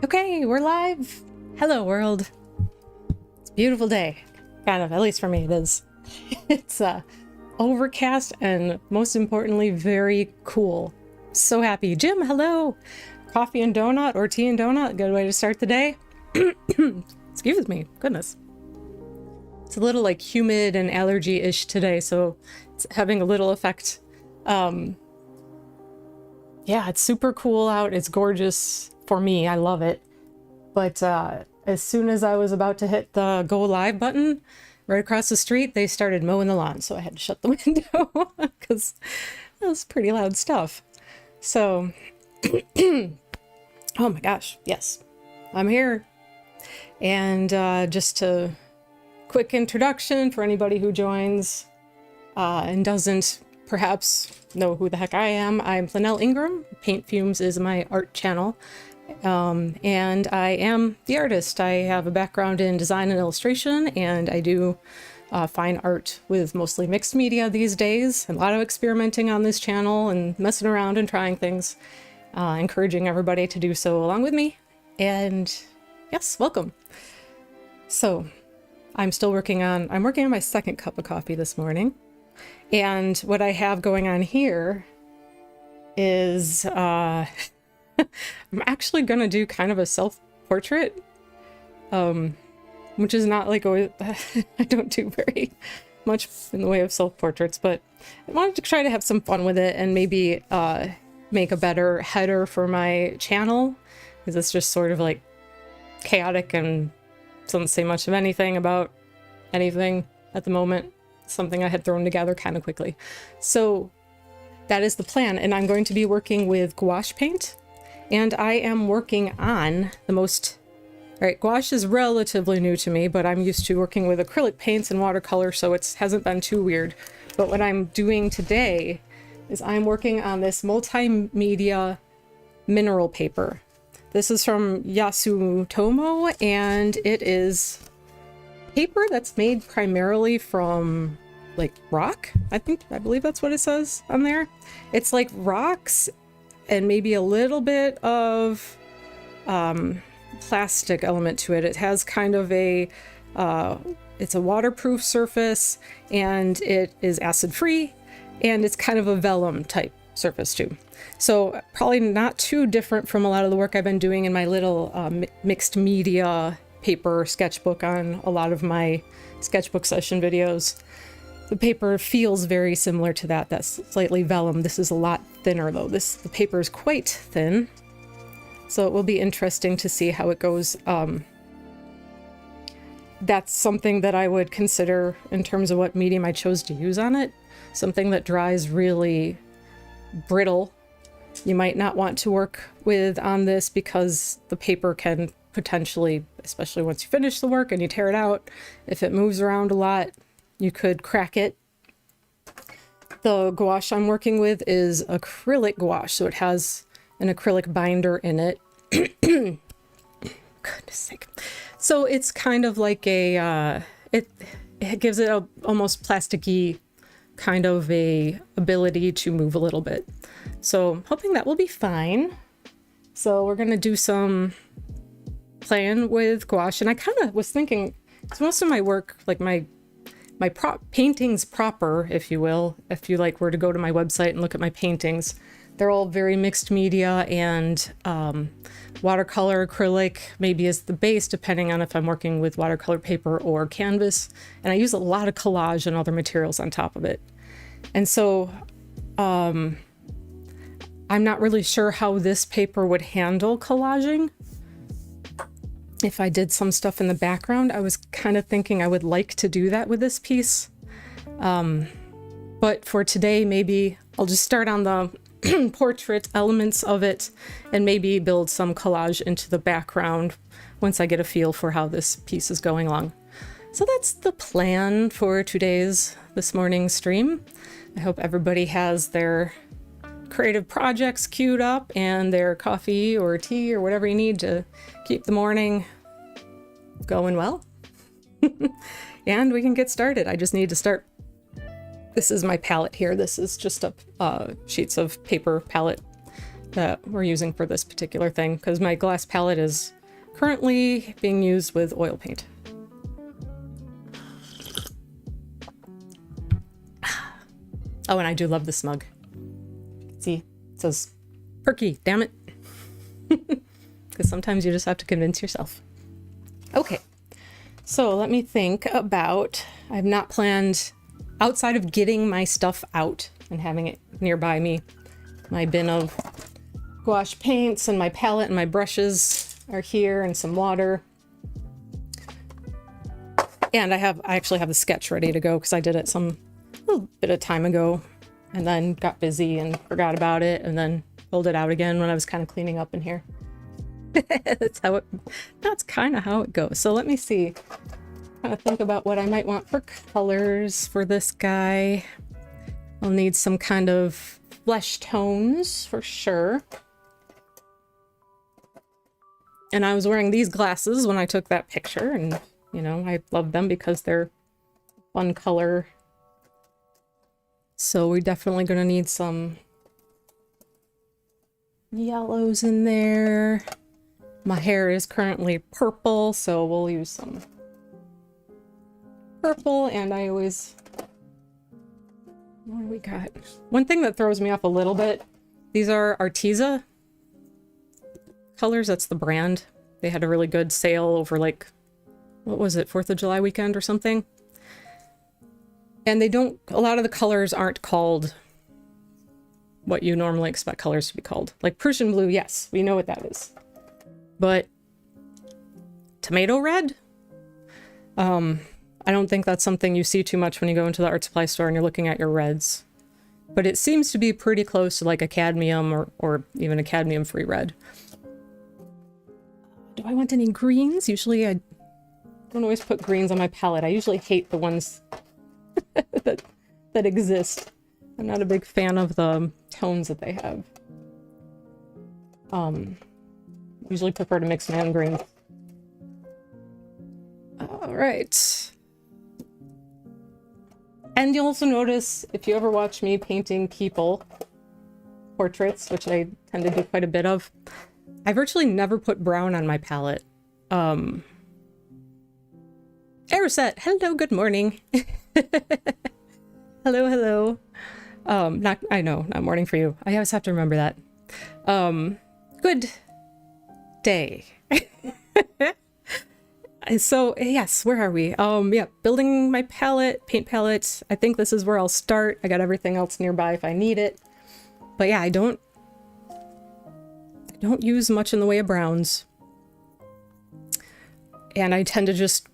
Okay, we're live. Hello, world. It's a beautiful day. Kind of, at least for me, it is. It's overcast and most importantly, very cool. So happy. Jim, hello. Coffee and donut or tea and donut. Good way to start the day. Excuse me. Goodness. It's a little like humid and allergy-ish today, so it's having a little effect. Yeah, it's super cool out. It's gorgeous for me. I love it. But as soon as I was about to hit the go live button, right across the street, they started mowing the lawn. So I had to shut the window because it was pretty loud stuff. So, oh my gosh, yes, I'm here. And just a quick introduction for anybody who joins and doesn't perhaps know who the heck I am. I'm Lynell Ingram. Paint Fumes is my art channel. And I am the artist. I have a background in design and illustration, and I do fine art with mostly mixed media these days. A lot of experimenting on this channel and messing around and trying things, encouraging everybody to do so along with me. And yes, welcome. So I'm working on my second cup of coffee this morning. And what I have going on here is I'm actually going to do kind of a self-portrait, which is not like I don't do very much in the way of self-portraits, but I wanted to try to have some fun with it and maybe make a better header for my channel, because it's just sort of like chaotic and doesn't say much of anything about anything at the moment. Something I had thrown together kind of quickly. So that is the plan, and I'm going to be working with gouache paint, and I am working on gouache is relatively new to me, but I'm used to working with acrylic paints and watercolor, so it hasn't been too weird. But what I'm doing today is I'm working on this multimedia mineral paper. This is from Yasutomo, and it is paper that's made primarily from like rock. I believe that's what it says on there. It's like rocks and maybe a little bit of plastic element to it. It has kind of it's a waterproof surface, and it is acid free, and it's kind of a vellum type surface too. So probably not too different from a lot of the work I've been doing in my little mixed media paper sketchbook on a lot of my sketchbook session videos. The paper feels very similar to that. That's slightly vellum. This is a lot thinner though. The paper is quite thin. So it will be interesting to see how it goes. That's something that I would consider in terms of what medium I chose to use on it. Something that dries really brittle. You might not want to work with on this because the paper can potentially, especially once you finish the work and you tear it out, if it moves around a lot, you could crack it. The gouache I'm working with is acrylic gouache, so it has an acrylic binder in it. Goodness sake. So it's kind of like it gives it a almost plasticky kind of a ability to move a little bit. So hoping that will be fine. So we're gonna do some playing with gouache, and I kind of was thinking, so most of my work, like my paintings proper, if you will, if you were to go to my website and look at my paintings, they're all very mixed media, and watercolor, acrylic maybe is the base, depending on if I'm working with watercolor paper or canvas. And I use a lot of collage and other materials on top of it. And so I'm not really sure how this paper would handle collaging. If I did some stuff in the background, I was kind of thinking I would like to do that with this piece. But for today, maybe I'll just start on the portrait elements of it and maybe build some collage into the background once I get a feel for how this piece is going along. So that's the plan for this morning's stream. I hope everybody has their creative projects queued up and their coffee or tea or whatever you need to keep the morning going well. And we can get started. I just need to start. This is my palette here. This is just a sheets of paper palette that we're using for this particular thing, because my glass palette is currently being used with oil paint. Oh, and I do love this mug. See, it says perky, damn it. Because sometimes you just have to convince yourself. Okay, so let me think about, I've not planned, outside of getting my stuff out and having it nearby me, my bin of gouache paints and my palette and my brushes are here, and some water. And I actually have the sketch ready to go because I did it a little bit of time ago and then got busy and forgot about it and then pulled it out again when I was kind of cleaning up in here. That's kind of how it goes. So let me see, kind of think about what I might want for colors for this guy. I'll need some kind of flesh tones for sure. And I was wearing these glasses when I took that picture, and you know, I love them because they're fun color. So we're definitely gonna need some yellows in there. My hair is currently purple, so we'll use some purple, and I always... What do we got? One thing that throws me off a little bit, these are Arteza colors, that's the brand. They had a really good sale over, like, what was it, 4th of July weekend or something? And they don't, a lot of the colors aren't called what you normally expect colors to be called. Like Prussian blue, yes, we know what that is. But tomato red? I don't think that's something you see too much when you go into the art supply store and you're looking at your reds. But it seems to be pretty close to like a cadmium or even a cadmium-free red. Do I want any greens? Usually I don't always put greens on my palette. I usually hate the ones that exist. I'm not a big fan of the tones that they have. Usually prefer to mix my own greens. All right. And you'll also notice, if you ever watch me painting people, portraits, which I tend to do quite a bit of, I virtually never put brown on my palette. Aeroset, hello, good morning. Hello, hello. I know, not morning for you. I always have to remember that. Good day. So yes, where are we? Yeah, building my palette, paint palette. I think this is where I'll start. I got everything else nearby if I need it. But yeah, I don't use much in the way of browns. And I tend to just,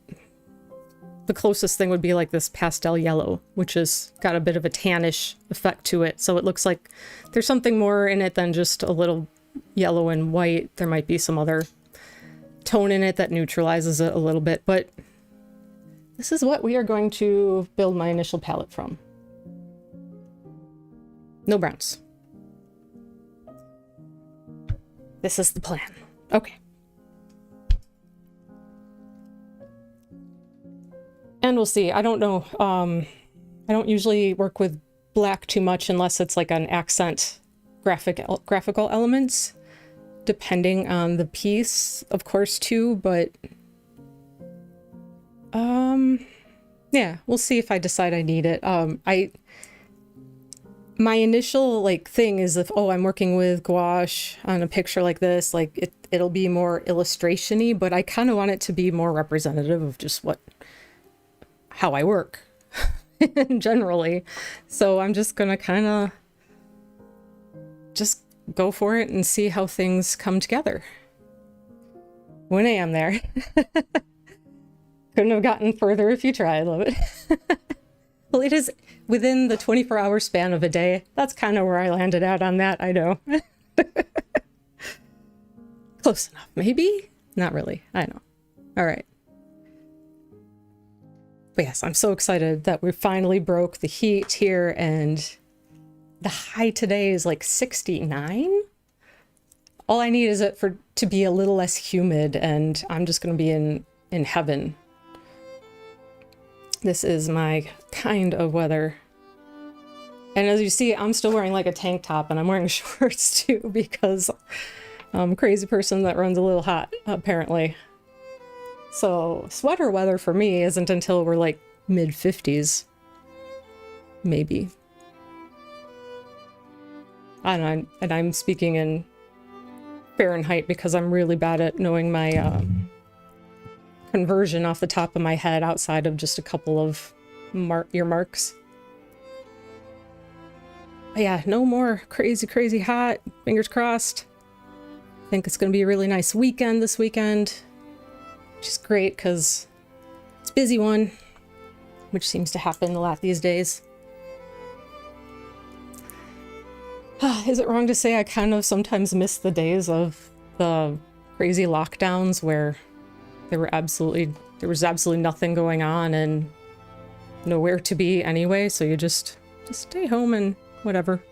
the closest thing would be like this pastel yellow, which has got a bit of a tannish effect to it. So it looks like there's something more in it than just a little yellow and white. There might be some other tone in it that neutralizes it a little bit, but this is what we are going to build my initial palette from. No browns. This is the plan. Okay. And we'll see. I don't know. I don't usually work with black too much unless it's like an accent graphical elements. Depending on the piece, of course, too, but yeah, we'll see if I decide I need it. My initial like thing is if, oh, I'm working with gouache on a picture like this, like it'll be more illustration-y, but I kind of want it to be more representative of just how I work generally. So I'm just gonna kind of just go for it and see how things come together. When I am there. Couldn't have gotten further if you tried. I love it. Well, it is within the 24-hour span of a day. That's kind of where I landed out on that, I know. Close enough, maybe? Not really, I know. All right. But yes, I'm so excited that we finally broke the heat here, and the high today is like 69. All I need is it to be a little less humid, and I'm just going to be in heaven. This is my kind of weather. And as you see, I'm still wearing like a tank top and I'm wearing shorts too because I'm a crazy person that runs a little hot, apparently. So sweater weather for me isn't until we're like mid-50s. Maybe. And I'm speaking in Fahrenheit because I'm really bad at knowing my conversion off the top of my head outside of just a couple of ear marks. But yeah, no more crazy hot. Fingers crossed. I think it's going to be a really nice weekend this weekend, which is great because it's a busy one, which seems to happen a lot these days. Is it wrong to say I kind of sometimes miss the days of the crazy lockdowns where there was absolutely nothing going on and nowhere to be anyway, so you just stay home and whatever.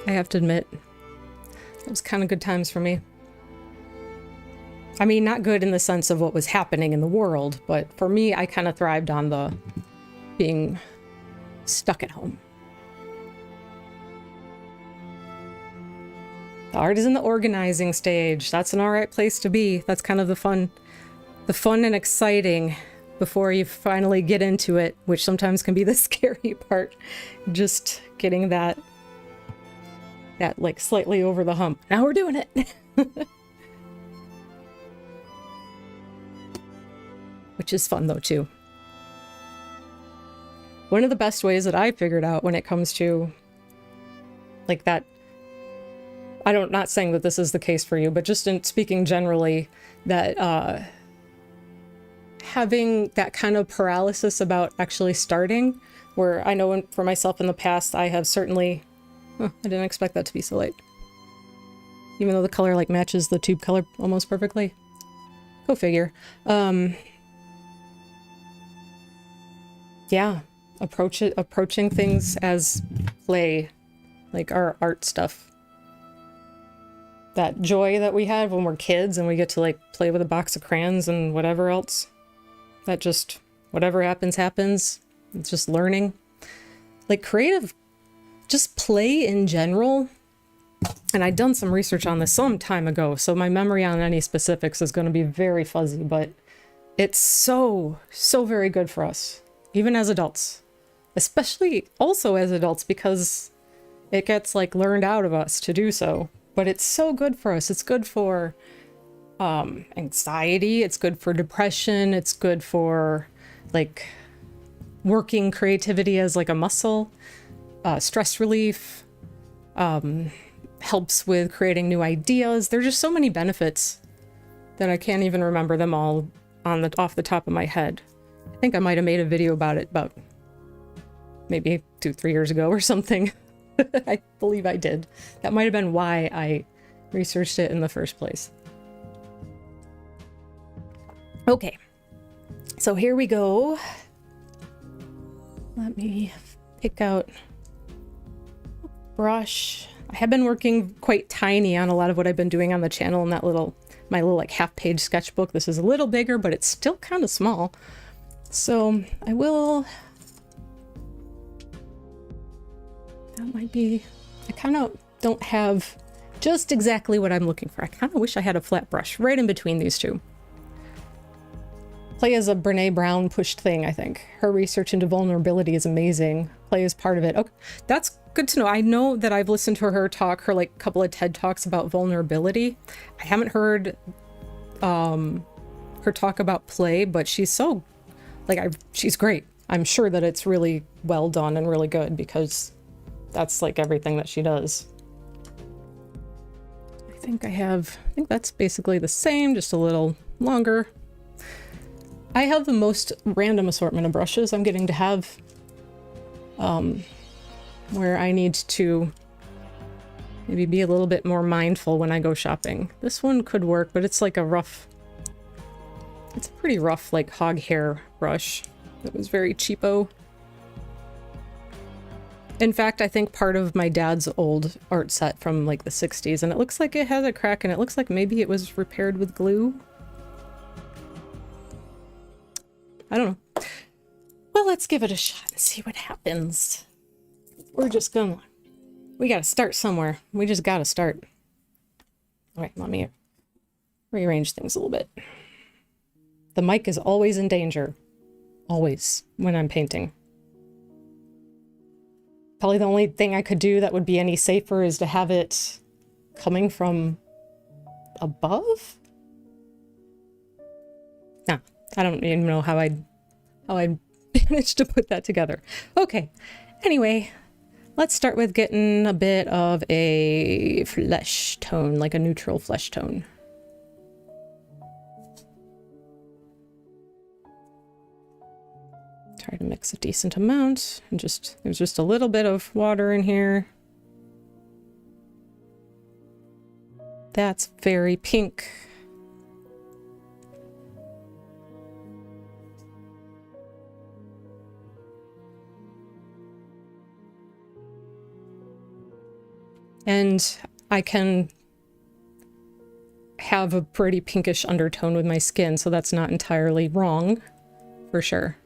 I have to admit, it was kind of good times for me. I mean, not good in the sense of what was happening in the world, but for me, I kind of thrived on the being stuck at home. The art is in the organizing stage. That's an all right place to be. That's kind of the fun and exciting before you finally get into it, which sometimes can be the scary part. Just getting that like slightly over the hump. Now we're doing it. Which is fun though too. One of the best ways that I figured out when it comes to like that, not saying that this is the case for you, but just in speaking generally, that having that kind of paralysis about actually starting, where I know for myself in the past, I have certainly, I didn't expect that to be so light. Even though the color like matches the tube color almost perfectly. Go figure. Yeah, approaching things as play, like our art stuff. That joy that we had when we're kids and we get to like play with a box of crayons and whatever else. That just, whatever happens. It's just learning. Like creative, just play in general. And I'd done some research on this some time ago, so my memory on any specifics is going to be very fuzzy, but it's so very good for us, even as adults. Especially also as adults, because it gets like learned out of us to do so. But it's so good for us. It's good for anxiety. It's good for depression. It's good for like working creativity as like a muscle, stress relief, helps with creating new ideas. There's just so many benefits that I can't even remember them all off the top of my head. I think I might have made a video about it about maybe 2-3 years ago or something. I believe I did. That might have been why I researched it in the first place. Okay, so here we go. Let me pick out a brush. I have been working quite tiny on a lot of what I've been doing on the channel in that my little like half-page sketchbook. This is a little bigger, but it's still kind of small. So I will... That might be... I kind of don't have just exactly what I'm looking for. I kind of wish I had a flat brush right in between these two. Play is a Brene Brown pushed thing, I think. Her research into vulnerability is amazing. Play is part of it. Okay, that's good to know. I know that I've listened to her talk, her like couple of TED Talks about vulnerability. I haven't heard her talk about play, but she's so, like, she's great. I'm sure that it's really well done and really good because that's like everything that she does. I think that's basically the same, just a little longer. I have the most random assortment of brushes I'm getting to have, where I need to maybe be a little bit more mindful when I go shopping. This one could work, but it's like it's a pretty rough, like hog hair brush. It was very cheapo. In fact, I think part of my dad's old art set from like the 60s, and it looks like it has a crack, and it looks like maybe it was repaired with glue. I don't know. Well, let's give it a shot and see what happens. We gotta start somewhere. We just gotta start. All right, let me rearrange things a little bit. The mic is always in danger. Always, when I'm painting. Probably the only thing I could do that would be any safer is to have it coming from above? Nah, I don't even know how I managed to put that together. Okay, anyway, let's start with getting a bit of a flesh tone, like a neutral flesh tone. Try to mix a decent amount, and there's just a little bit of water in here. That's very pink. And I can have a pretty pinkish undertone with my skin, so that's not entirely wrong, for sure.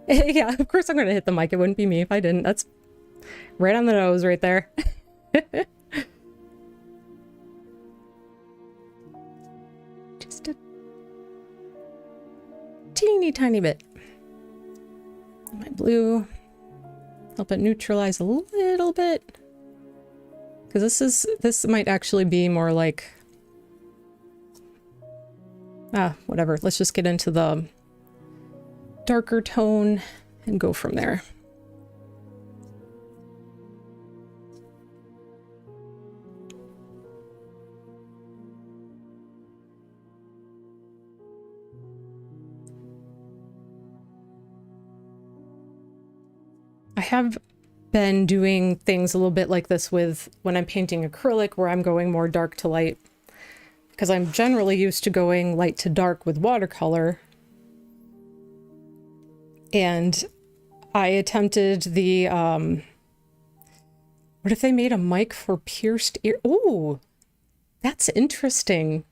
Yeah, of course I'm going to hit the mic. It wouldn't be me if I didn't. That's right on the nose right there. Just a teeny tiny bit. My blue. Help it neutralize a little bit. Because this might actually be more like... whatever. Let's just get into the darker tone and go from there. I have been doing things a little bit like this with when I'm painting acrylic, where I'm going more dark to light, because I'm generally used to going light to dark with watercolor. And I attempted the, what if they made a mic for pierced ear? Oh, that's interesting.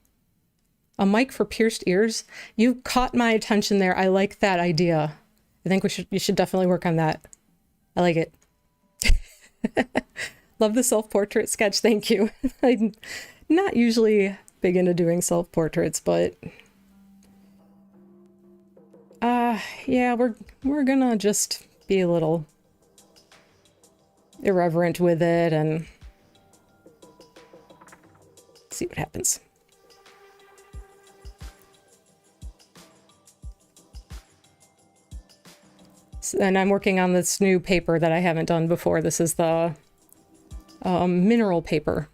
A mic for pierced ears. You caught my attention there. I like that idea. I think you should definitely work on that. I like it. Love the self-portrait sketch. Thank you. I'm not usually big into doing self-portraits, but yeah, we're gonna just be a little irreverent with it and see what happens. And I'm working on this new paper that I haven't done before. This is the mineral paper.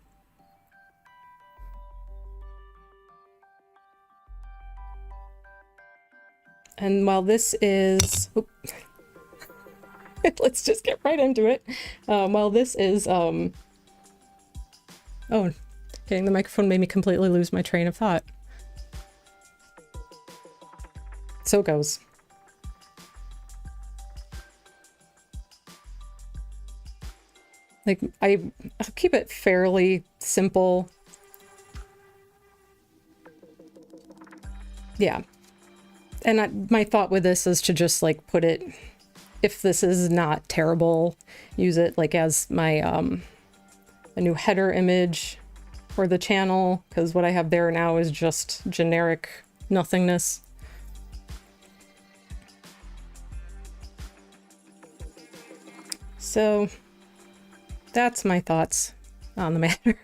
And while this is... let's just get right into it. While this is... oh, getting the microphone made me completely lose my train of thought. So it goes. Like, I'll keep it fairly simple. Yeah. And my thought with this is to just, like, put it, if this is not terrible, use it, like, as my, a new header image for the channel, because what I have there now is just generic nothingness. So... that's my thoughts on the matter.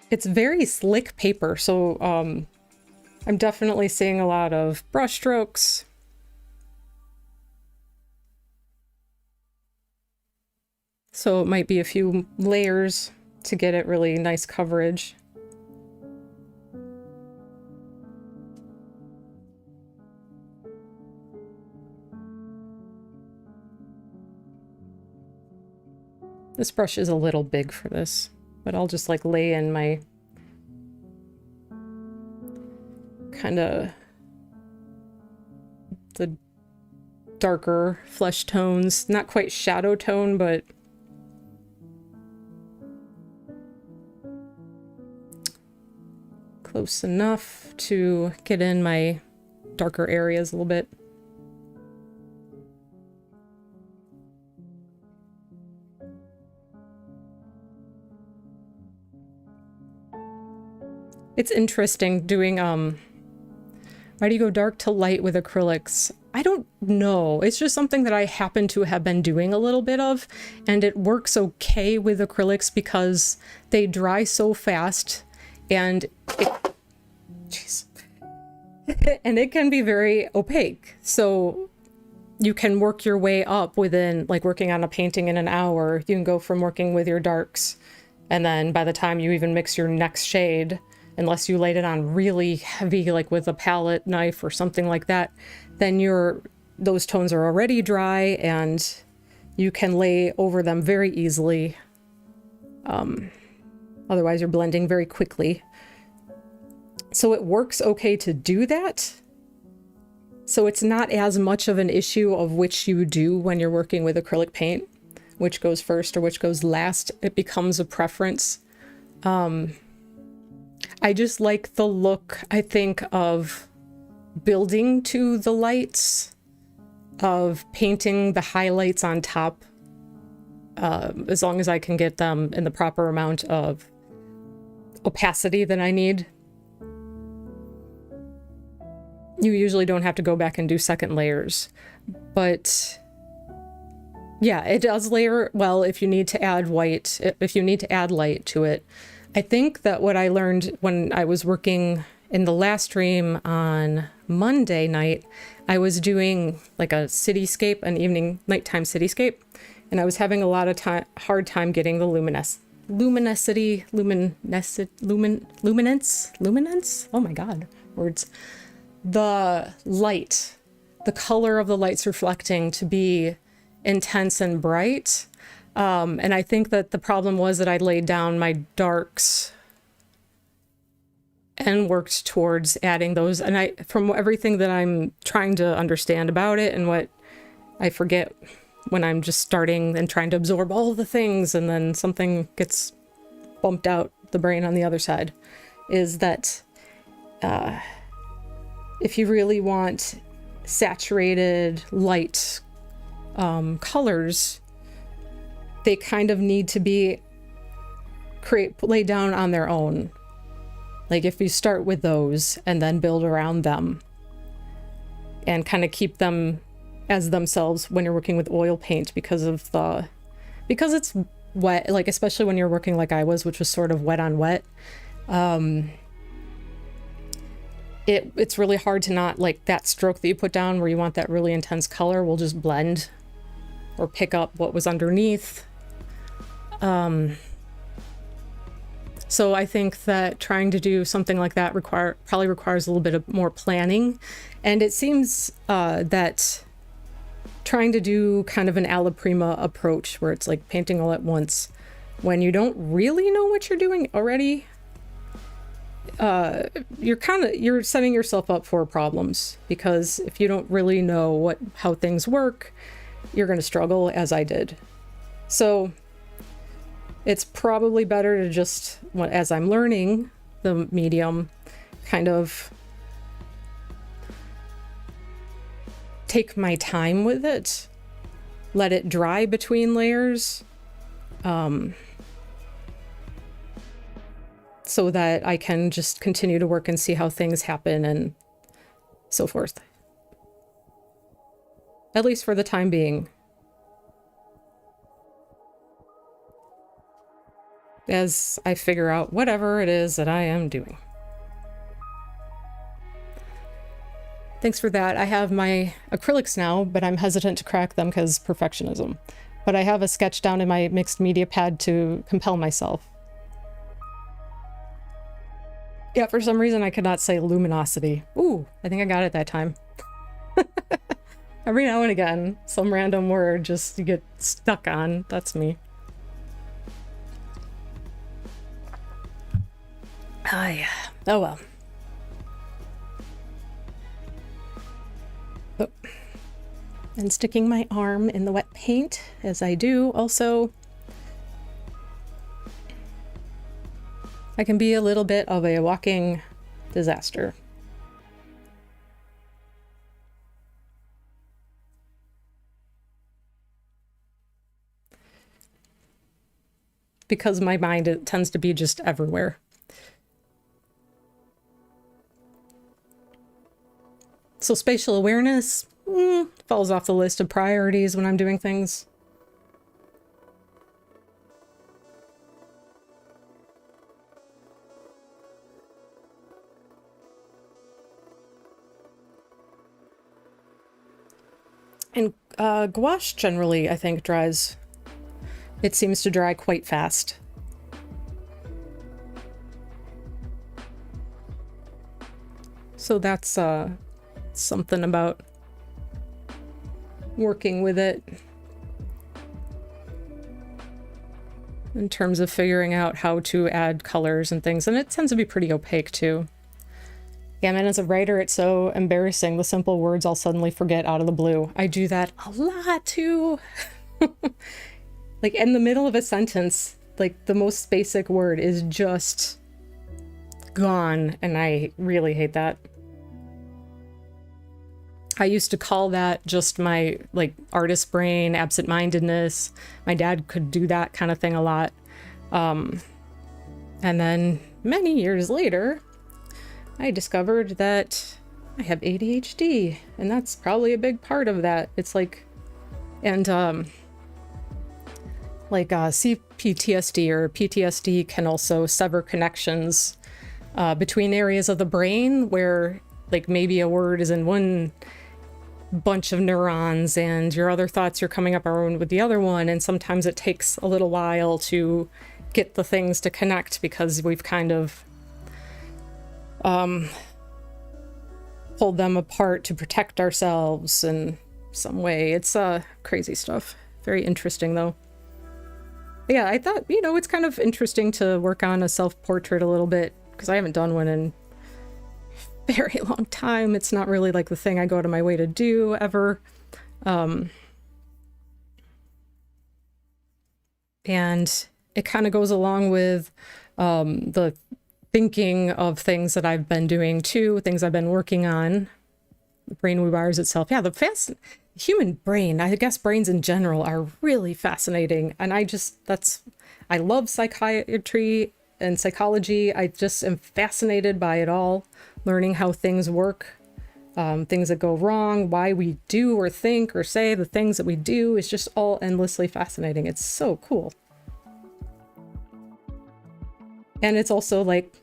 It's very slick paper, so I'm definitely seeing a lot of brush strokes. So it might be a few layers to get it really nice coverage. This brush is a little big for this, but I'll just like lay in my kind of the darker flesh tones. Not quite shadow tone, but close enough to get in my darker areas a little bit. It's interesting doing, why do you go dark to light with acrylics? I don't know. It's just something that I happen to have been doing a little bit of, and it works okay with acrylics because they dry so fast, and jeez, and it can be very opaque. So you can work your way up within, like working on a painting in an hour, you can go from working with your darks, and then by the time you even mix your next shade, unless you laid it on really heavy, like with a palette knife or something like that, then those tones are already dry and you can lay over them very easily. Otherwise you're blending very quickly. So it works okay to do that. So it's not as much of an issue of which you do when you're working with acrylic paint, which goes first or which goes last. It becomes a preference. I just like the look, I think, of building to the lights, of painting the highlights on top, as long as I can get them in the proper amount of opacity that I need. You usually don't have to go back and do second layers, but yeah, it does layer well if you need to add white, if you need to add light to it. I think that what I learned when I was working in the last stream on Monday night, I was doing like a cityscape, an nighttime cityscape, and I was having a lot of hard time getting the luminance. Oh my God, words. The light, the color of the lights reflecting to be intense and bright. And I think that the problem was that I laid down my darks and worked towards adding those. And from everything that I'm trying to understand about it and what I forget when I'm just starting and trying to absorb all of the things and then something gets bumped out the brain on the other side, is that if you really want saturated light colors, they kind of need to be laid down on their own. Like if you start with those and then build around them and kind of keep them as themselves when you're working with oil paint, because it's wet, like especially when you're working like I was, which was sort of wet on wet. It's really hard to not, like, that stroke that you put down where you want that really intense color will just blend or pick up what was underneath. So I think that trying to do something like that probably requires a little bit of more planning. And it seems that trying to do kind of an alla prima approach where it's like painting all at once when you don't really know what you're doing already, you're setting yourself up for problems, because if you don't really know how things work, you're going to struggle, as I did. So it's probably better to just, as I'm learning the medium, kind of take my time with it, let it dry between layers, so that I can just continue to work and see how things happen and so forth. At least for the time being. As I figure out whatever it is that I am doing. Thanks for that. I have my acrylics now, but I'm hesitant to crack them because perfectionism. But I have a sketch down in my mixed media pad to compel myself. Yeah, for some reason I could not say luminosity. Ooh, I think I got it that time. Every now and again, some random word just you get stuck on. That's me. Ah, yeah. Oh well. Oh. And sticking my arm in the wet paint, as I do also. I can be a little bit of a walking disaster. Because my mind, it tends to be just everywhere. So spatial awareness falls off the list of priorities when I'm doing things. And gouache generally, I think, dries. It seems to dry quite fast. So that's something about working with it in terms of figuring out how to add colors and things. And it tends to be pretty opaque too. Yeah, man, as a writer, it's so embarrassing. The simple words I'll suddenly forget out of the blue. I do that a lot too. Like in the middle of a sentence, like the most basic word is just gone. And I really hate that. I used to call that just my like artist brain, absent-mindedness. My dad could do that kind of thing a lot. And then many years later, I discovered that I have ADHD, and that's probably a big part of that. It's like, and CPTSD or PTSD can also sever connections between areas of the brain where like maybe a word is in one bunch of neurons and your other thoughts you're coming up around with the other one, and sometimes it takes a little while to get the things to connect because we've kind of pulled them apart to protect ourselves in some way. It's crazy stuff. Very interesting though. But yeah, I thought, you know, it's kind of interesting to work on a self-portrait a little bit because I haven't done one in a very long time. It's not really like the thing I go out of my way to do ever. And it kind of goes along with the thinking of things that I've been doing too, things I've been working on. The brain rewires itself. Yeah, the human brain, I guess brains in general are really fascinating. And I love psychiatry and psychology. I just am fascinated by it all, learning how things work, things that go wrong, why we do or think or say the things that we do is just all endlessly fascinating. It's so cool. And it's also like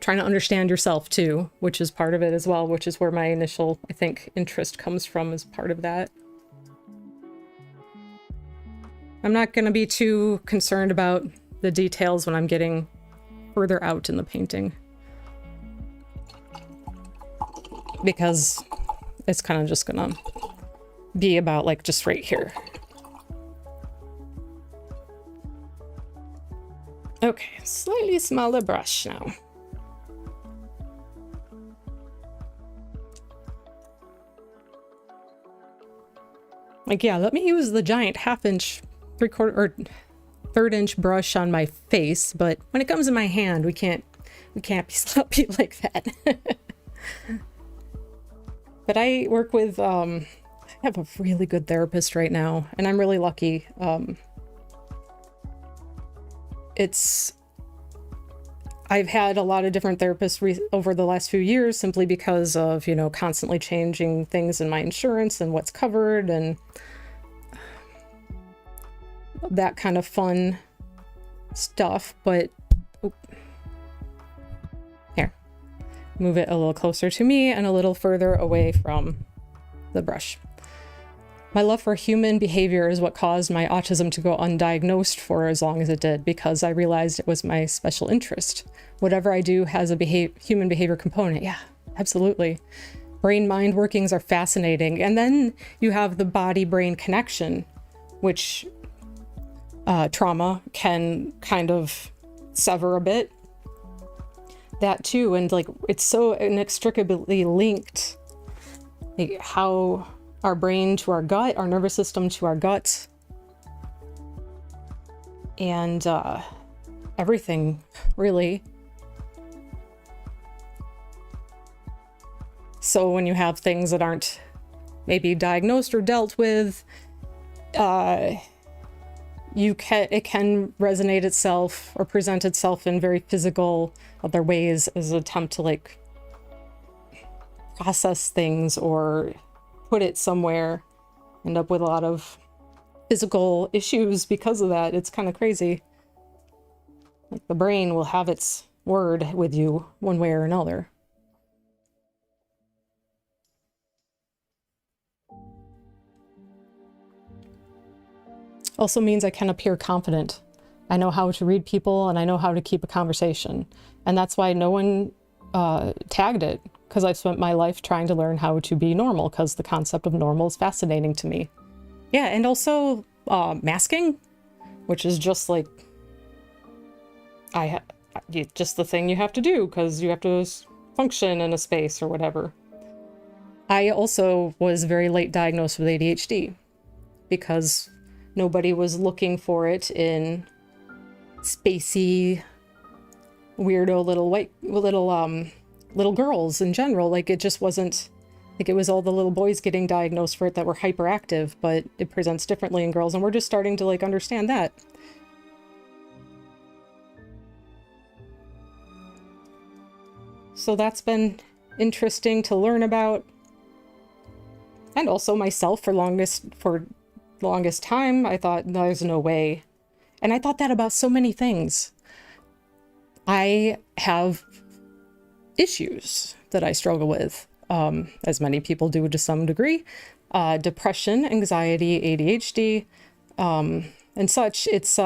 trying to understand yourself too, which is part of it as well, which is where my initial, I think, interest comes from as part of that. I'm not going to be too concerned about the details when I'm getting further out in the painting, because it's kind of just gonna be about like just right here. Okay, slightly smaller brush now. Like, yeah, let me use the giant 1/2 inch, 3/4 or 1/3 inch brush on my face, but when it comes in my hand, we can't be sloppy like that. But I work with, I have a really good therapist right now, and I'm really lucky. I've had a lot of different therapists over the last few years simply because of, you know, constantly changing things in my insurance and what's covered and that kind of fun stuff. But here, move it a little closer to me and a little further away from the brush. My love for human behavior is what caused my autism to go undiagnosed for as long as it did, because I realized it was my special interest. Whatever I do has a human behavior component. Yeah, absolutely. Brain-mind workings are fascinating. And then you have the body-brain connection, which trauma can kind of sever a bit. That too, and like it's so inextricably linked, like how our brain to our gut, our nervous system to our guts, and everything, really. So when you have things that aren't maybe diagnosed or dealt with, it can resonate itself or present itself in very physical other ways as an attempt to like process things or put it somewhere. End up with a lot of physical issues because of that. It's kind of crazy. Like the brain will have its word with you one way or another. Also means I can appear confident. I know how to read people and I know how to keep a conversation. And that's why no one tagged it, because I've spent my life trying to learn how to be normal, because the concept of normal is fascinating to me. Yeah, and also masking, which is just like, just the thing you have to do because you have to function in a space or whatever. I also was very late diagnosed with ADHD because nobody was looking for it in spacey, weirdo little girls in general. Like it just wasn't, like it was all the little boys getting diagnosed for it that were hyperactive, but it presents differently in girls, and we're just starting to like understand that. So that's been interesting to learn about. And also myself for the longest time, I thought there's no way. And I thought that about so many things. I have issues that I struggle with, as many people do to some degree. Depression, anxiety, ADHD, and such. It's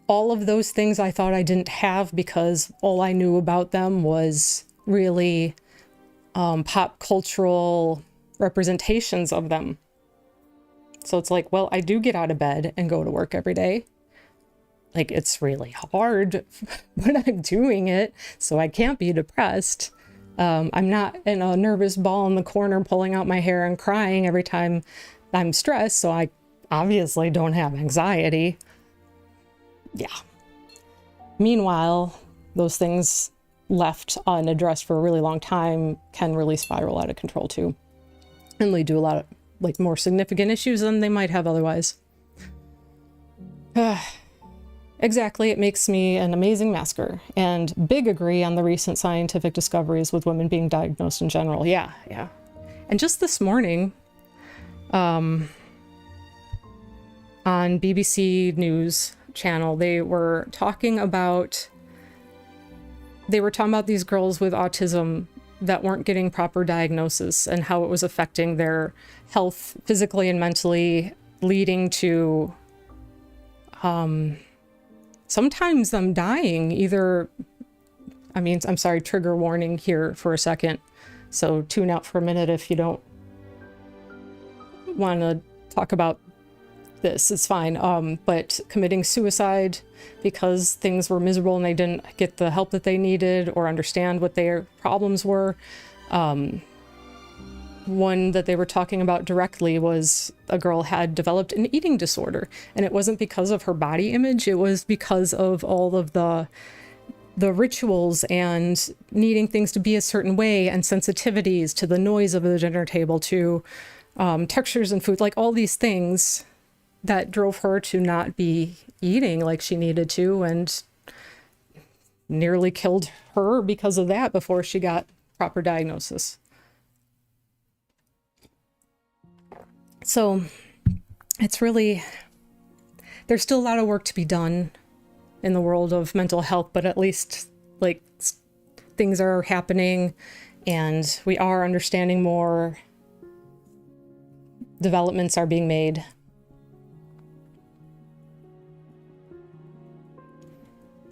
all of those things I thought I didn't have because all I knew about them was really pop cultural representations of them. So it's like, well, I do get out of bed and go to work every day. Like, it's really hard, but I'm doing it, so I can't be depressed. I'm not in a nervous ball in the corner pulling out my hair and crying every time I'm stressed, so I obviously don't have anxiety. Yeah. Meanwhile, those things left unaddressed for a really long time can really spiral out of control too, and lead to a lot of like more significant issues than they might have otherwise. Exactly, it makes me an amazing masker, and big agree on the recent scientific discoveries with women being diagnosed in general. Yeah. And just this morning, on BBC News channel, they were talking about these girls with autism that weren't getting proper diagnosis and how it was affecting their health physically and mentally, leading to sometimes them dying either. I mean, I'm sorry, trigger warning here for a second, so tune out for a minute if you don't want to talk about this. It's fine. But committing suicide because things were miserable and they didn't get the help that they needed or understand what their problems were. One that they were talking about directly was a girl had developed an eating disorder, and it wasn't because of her body image. It was because of all of the rituals and needing things to be a certain way and sensitivities to the noise of the dinner table, to textures and food, like all these things that drove her to not be eating like she needed to, and nearly killed her because of that before she got proper diagnosis. So it's really, there's still a lot of work to be done in the world of mental health, but at least like things are happening and we are understanding more. Developments are being made.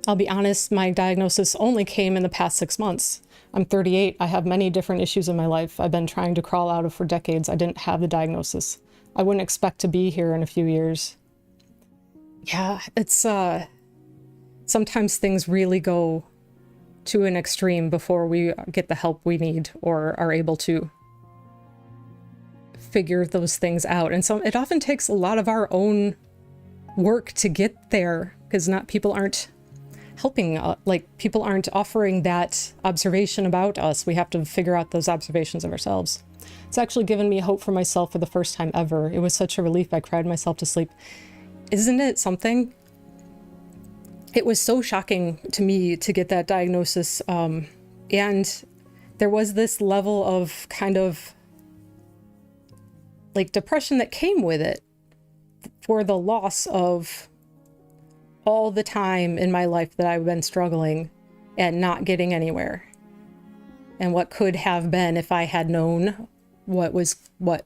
I'll be honest, my diagnosis only came in the past 6 months. I'm 38. I have many different issues in my life I've been trying to crawl out of for decades. I didn't have the diagnosis. I wouldn't expect to be here in a few years. Yeah, it's sometimes things really go to an extreme before we get the help we need or are able to. figure those things out. And so it often takes a lot of our own work to get there, because people aren't helping, people aren't offering that observation about us. We have to figure out those observations of ourselves. It's actually given me hope for myself for the first time ever. It was such a relief. I cried myself to sleep. Isn't it something? It was so shocking to me to get that diagnosis. And there was this level of kind of like depression that came with it for the loss of all the time in my life that I've been struggling and not getting anywhere. And what could have been if I had known what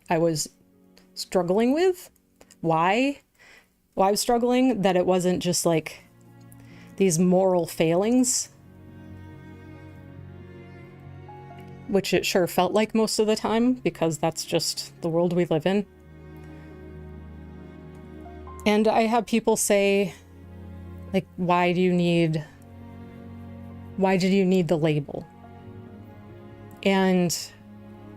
I was struggling with, why I was struggling, that it wasn't just like these moral failings, which it sure felt like most of the time, because that's just the world we live in. And I have people say, like, why did you need the label? And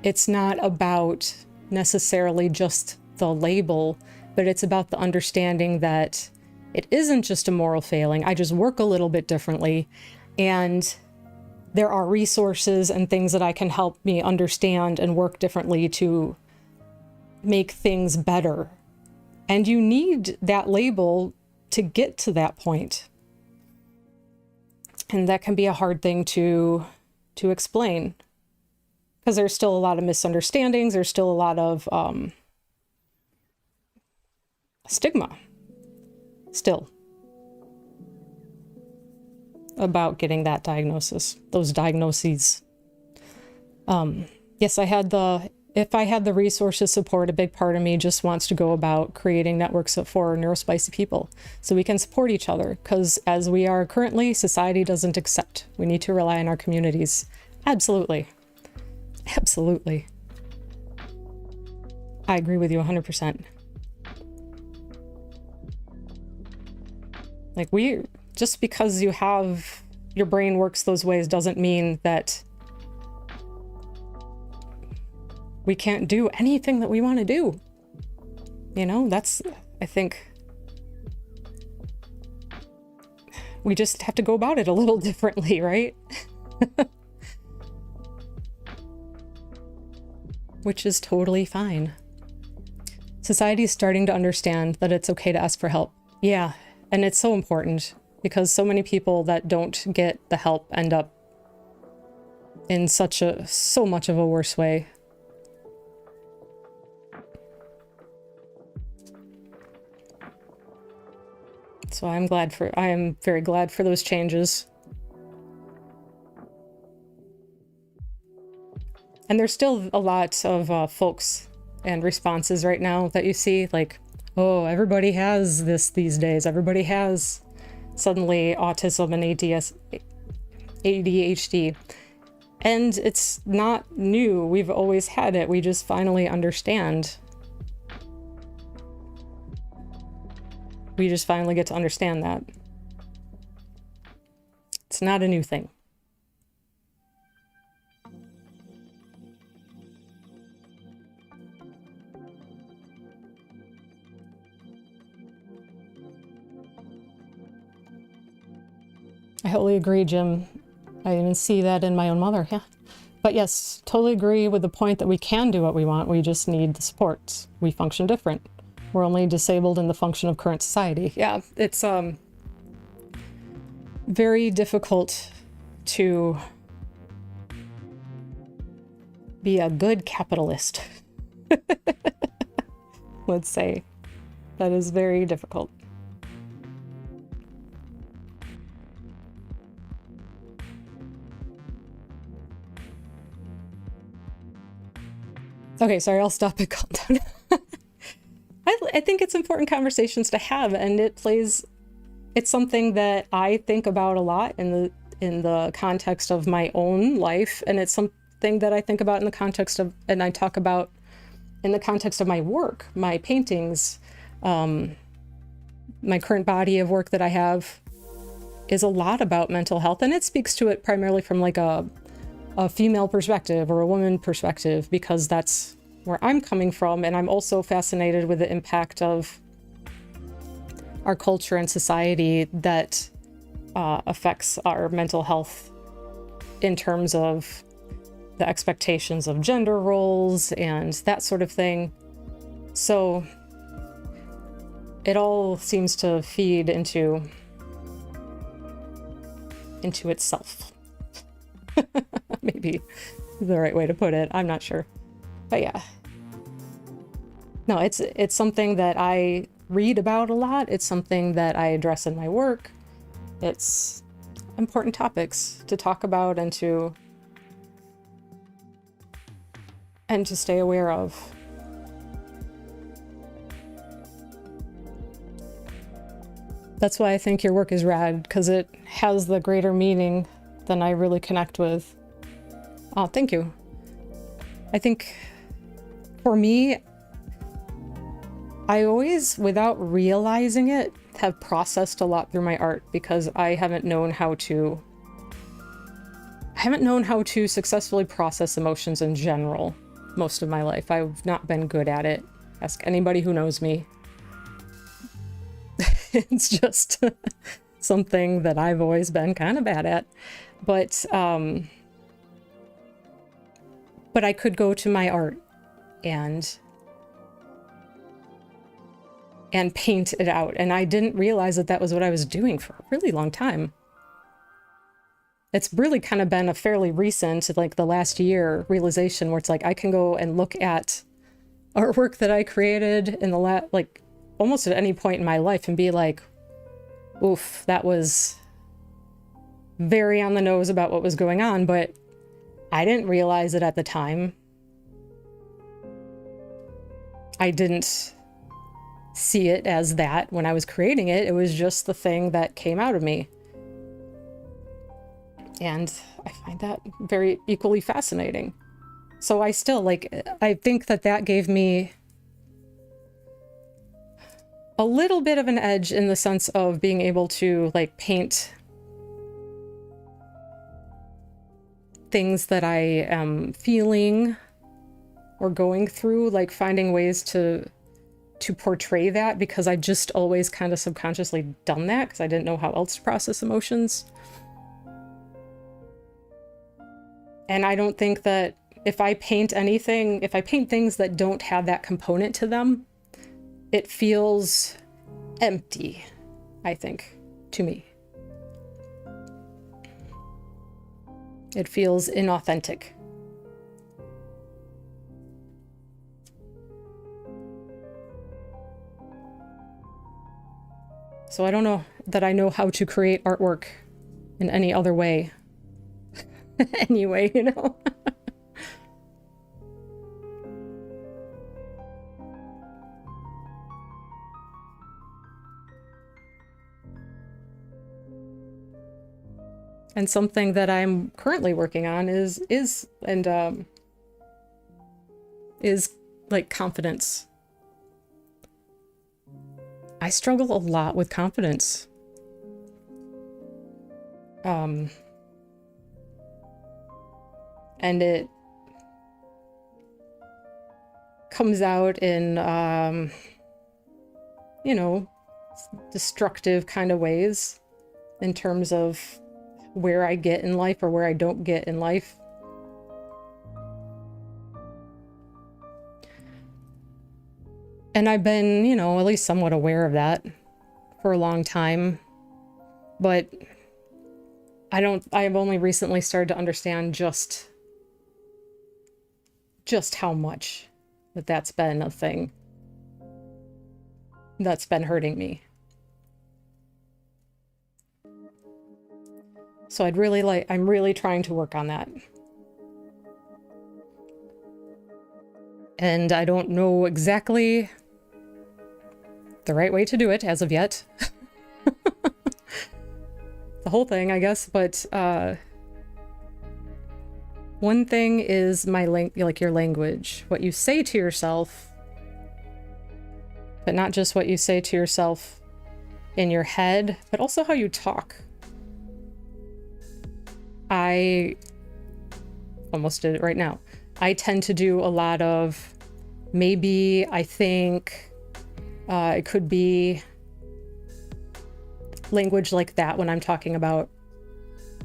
it's not about necessarily just the label, but it's about the understanding that it isn't just a moral failing. I just work a little bit differently, and there are resources and things that I can help me understand and work differently to make things better. And you need that label to get to that point. And that can be a hard thing to explain, because there's still a lot of misunderstandings. There's still a lot of stigma still about getting that diagnosis, those diagnoses. Yes, if I had the resources support, a big part of me just wants to go about creating networks for neurospicy people so we can support each other, because as we are currently, society doesn't accept. We need to rely on our communities. Absolutely. Absolutely. I agree with you 100%. Like, just because your brain works those ways doesn't mean that we can't do anything that we want to do. I think we just have to go about it a little differently, right? Which is totally fine. Society is starting to understand that it's okay to ask for help. Yeah, and it's so important, because so many people that don't get the help end up in so much of a worse way. So I am very glad for those changes. And there's still a lot of folks and responses right now that you see, like, oh, everybody has this these days. Everybody has suddenly autism and ADHD. And it's not new. We've always had it. We just finally understand. We just finally get to understand that. It's not a new thing. I totally agree, Jim. I even see that in my own mother, yeah. But yes, totally agree with the point that we can do what we want. We just need the support. We function different. We're only disabled in the function of current society. Yeah, it's very difficult to be a good capitalist. Let's say. That is very difficult. Okay, sorry, I'll stop and calm down. I think it's important conversations to have, and it's something that I think about a lot in the context of my own life, and it's something that I think about in the context of, and I talk about in the context of my work, my paintings, my current body of work that I have is a lot about mental health, and it speaks to it primarily from like a female perspective or a woman perspective, because that's where I'm coming from, and I'm also fascinated with the impact of our culture and society that affects our mental health in terms of the expectations of gender roles and that sort of thing. So it all seems to feed into itself. Maybe the right way to put it. I'm not sure. But yeah. No, it's something that I read about a lot. It's something that I address in my work. It's important topics to talk about and to stay aware of. That's why I think your work is rad, because it has the greater meaning than I really connect with. Oh, thank you. I think for me, I always, without realizing it, have processed a lot through my art, because I haven't known how to successfully process emotions in general most of my life. I've not been good at it. Ask anybody who knows me. It's just something that I've always been kind of bad at. But I could go to my art and paint it out. And I didn't realize that that was what I was doing for a really long time. It's really kind of been a fairly recent, like the last year, realization where it's like I can go and look at artwork that I created in the like almost at any point in my life and be like, oof, that was very on the nose about what was going on, but I didn't realize it at the time. I didn't see it as that when I was creating it. It was just the thing that came out of me. And I find that very equally fascinating. So I still I think that gave me a little bit of an edge in the sense of being able to like paint things that I am feeling or going through, like finding ways to portray that, because I just always kind of subconsciously done that because I didn't know how else to process emotions. And I don't think that if I paint things that don't have that component to them, it feels empty, I think, to me. It feels inauthentic. So I don't know that I know how to create artwork in any other way. Anyway, you know? And something that I'm currently working on is like confidence. I struggle a lot with confidence. And it comes out in, you know, destructive kind of ways in terms of where I get in life or where I don't get in life. And I've been, you know, at least somewhat aware of that for a long time, but I've only recently started to understand just how much that's been a thing that's been hurting me. So I'm really trying to work on that. And I don't know exactly the right way to do it as of yet. The whole thing, I guess, but one thing is your language, what you say to yourself, but not just what you say to yourself in your head, but also how you talk. I almost did it right now. I tend to do a lot of Maybe I think it could be language like that when I'm talking about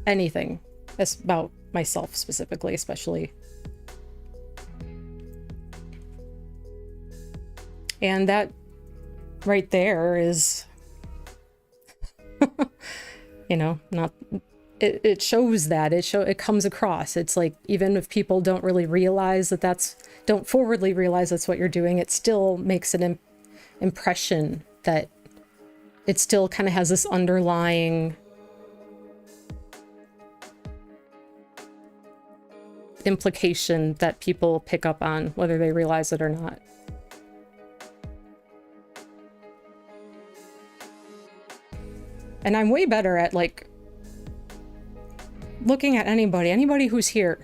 anything. It's about myself specifically, especially. And that right there is, you know, not, it shows that, it comes across. It's like, even if people don't really realize that don't forwardly realize that's what you're doing, it still makes an impression that it still kind of has this underlying implication that people pick up on, whether they realize it or not. And I'm way better at like looking at anybody who's here,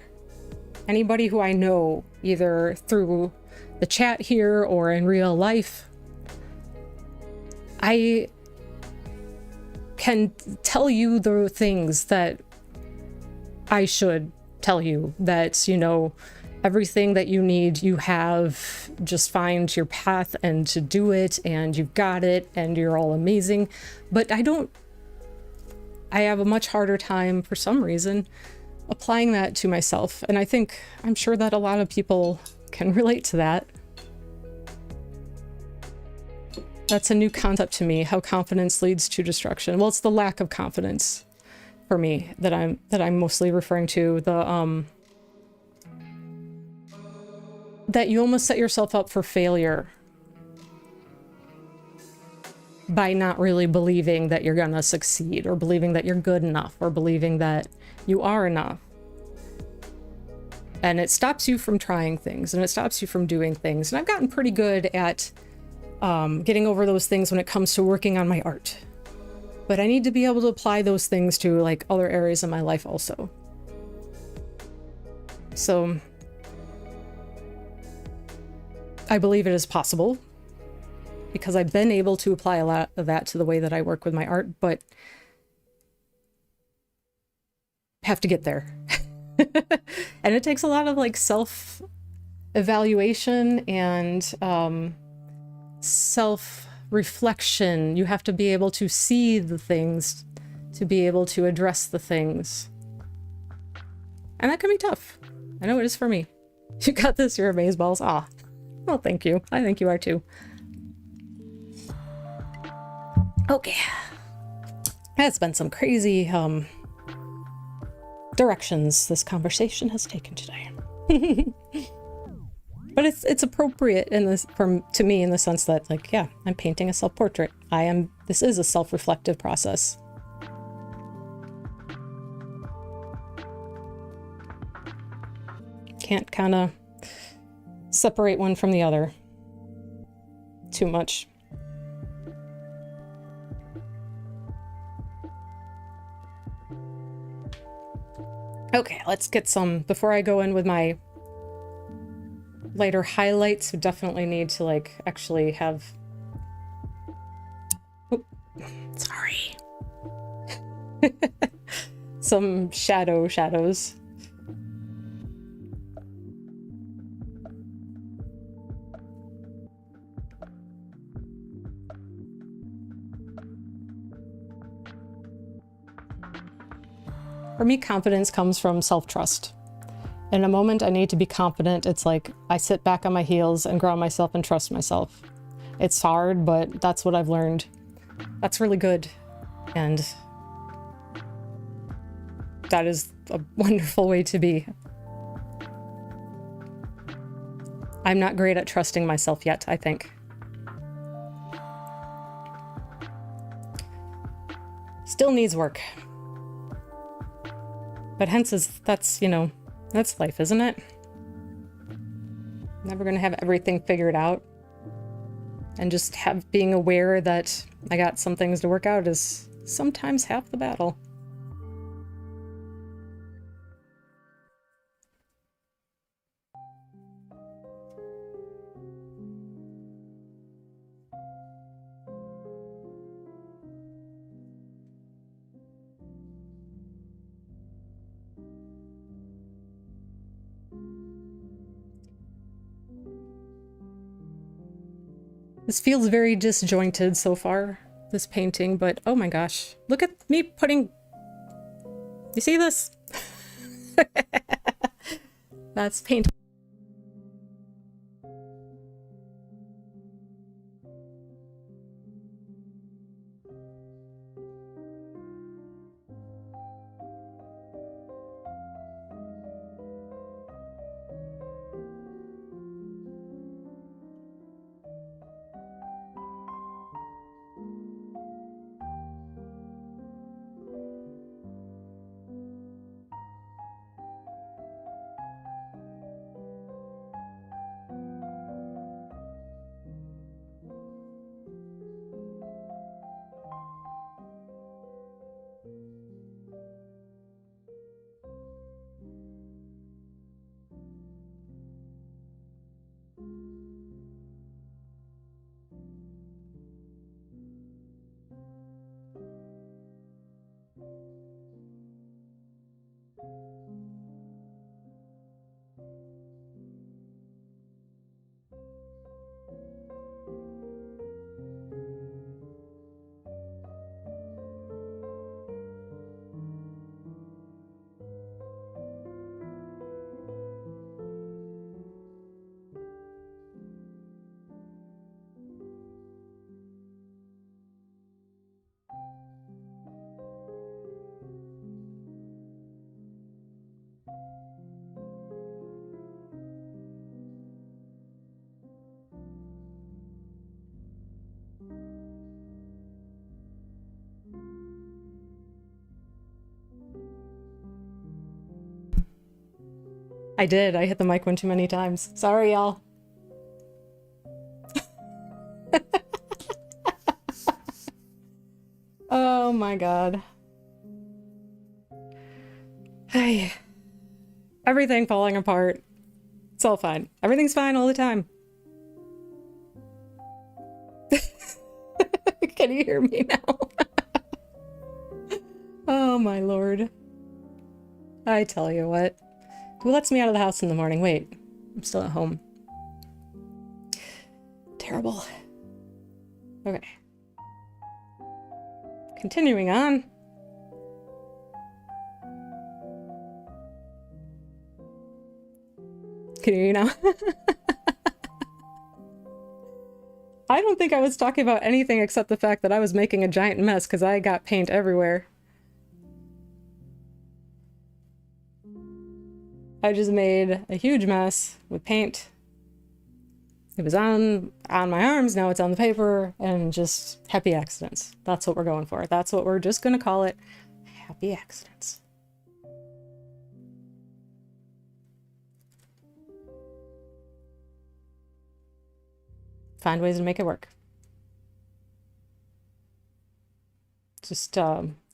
anybody who I know, either through the chat here or in real life. I can tell you the things that I should tell you, that, you know, everything that you need, you have. Just find your path and to do it, and you've got it, and you're all amazing. But I have a much harder time, for some reason, applying that to myself. And I'm sure that a lot of people can relate to that. That's a new concept to me, how confidence leads to destruction. Well, it's the lack of confidence for me that I'm mostly referring to. That you almost set yourself up for failure by not really believing that you're gonna succeed, or believing that you're good enough, or believing that you are enough. And it stops you from trying things, and it stops you from doing things. And I've gotten pretty good at getting over those things when it comes to working on my art. But I need to be able to apply those things to like other areas of my life also. So I believe it is possible, because I've been able to apply a lot of that to the way that I work with my art, but have to get there. And it takes a lot of like self-evaluation and self-reflection. You have to be able to see the things, to be able to address the things. And that can be tough. I know it is for me. You got this, you're amazeballs. Ah, well, thank you. I think you are too. Okay. That's been some crazy directions this conversation has taken today. But it's appropriate in this, to me, in the sense that, like, yeah, I'm painting a self-portrait. This is a self-reflective process. Can't kind of separate one from the other too much. Okay, let's get some, before I go in with my lighter highlights, we definitely need to like actually have, sorry. Some shadows. For me, confidence comes from self-trust. In a moment I need to be confident, it's like I sit back on my heels and ground myself and trust myself. It's hard, but that's what I've learned. That's really good. And that is a wonderful way to be. I'm not great at trusting myself yet, I think. Still needs work. But hence that's, you know, that's life, isn't it? Never gonna have everything figured out. And just being aware that I got some things to work out is sometimes half the battle. This feels very disjointed so far, this painting, but oh my gosh. Look at me putting... You see this? That's paint. I did. I hit the mic one too many times. Sorry, y'all. Oh my god. Hey. Everything falling apart. It's all fine. Everything's fine all the time. Can you hear me now? Oh my lord. I tell you what. Who lets me out of the house in the morning? Wait, I'm still at home. Terrible. Okay. Continuing on. Can you hear me now? I don't think I was talking about anything except the fact that I was making a giant mess because I got paint everywhere. I just made a huge mess with paint. It was on my arms, now it's on the paper, and just happy accidents. That's what we're going for. That's what we're just gonna call it. Happy accidents. Find ways to make it work. Just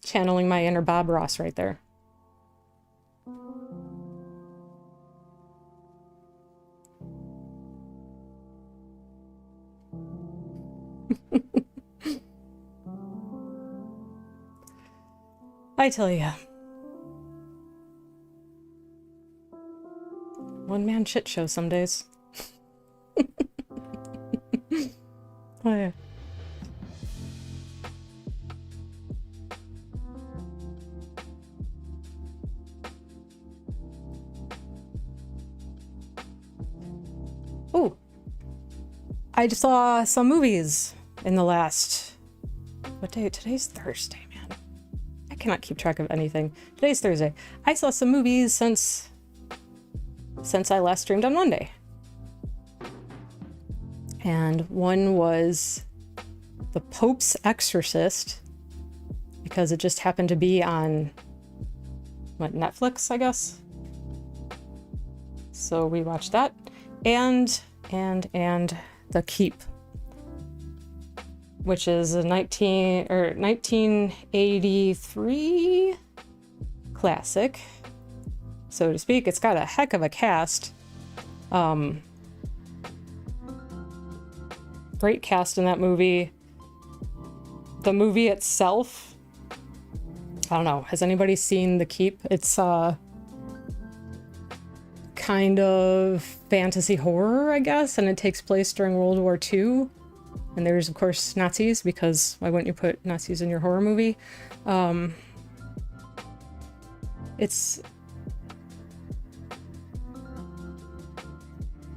channeling my inner Bob Ross right there. I tell ya. One-man shit show some days. Oh yeah. Oh, I just saw some movies in the last... What day? Today's Thursday, man. I cannot keep track of anything. Today's Thursday. I saw some movies since I last streamed on Monday. And one was The Pope's Exorcist, because it just happened to be on, what, Netflix, I guess? So we watched that. And The Keep, which is a 1983 classic, so to speak. It's got a heck of a cast. Great cast in that movie. The movie itself, I don't know, has anybody seen The Keep? It's kind of fantasy horror, I guess, and it takes place during World War II. And there's, of course, Nazis, because why wouldn't you put Nazis in your horror movie?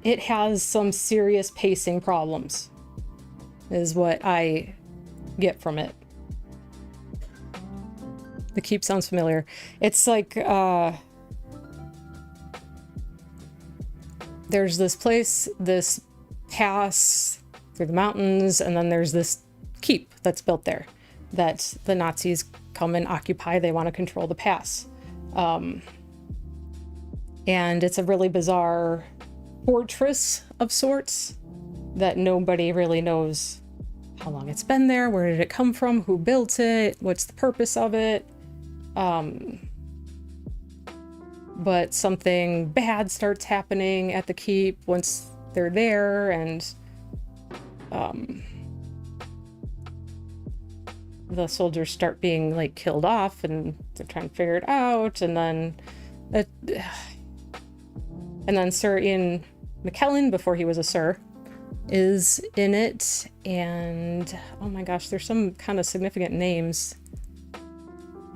It has some serious pacing problems, is what I get from it. The Keep sounds familiar. It's like, there's this place, this pass through the mountains, and then there's this keep that's built there that the Nazis come and occupy. They want to control the pass. And it's a really bizarre fortress of sorts that nobody really knows how long it's been there, where did it come from, who built it, what's the purpose of it. But something bad starts happening at the keep once they're there, and the soldiers start being like killed off, and they're trying to figure it out, and then Sir Ian McKellen, before he was a Sir, is in it, and oh my gosh, there's some kind of significant names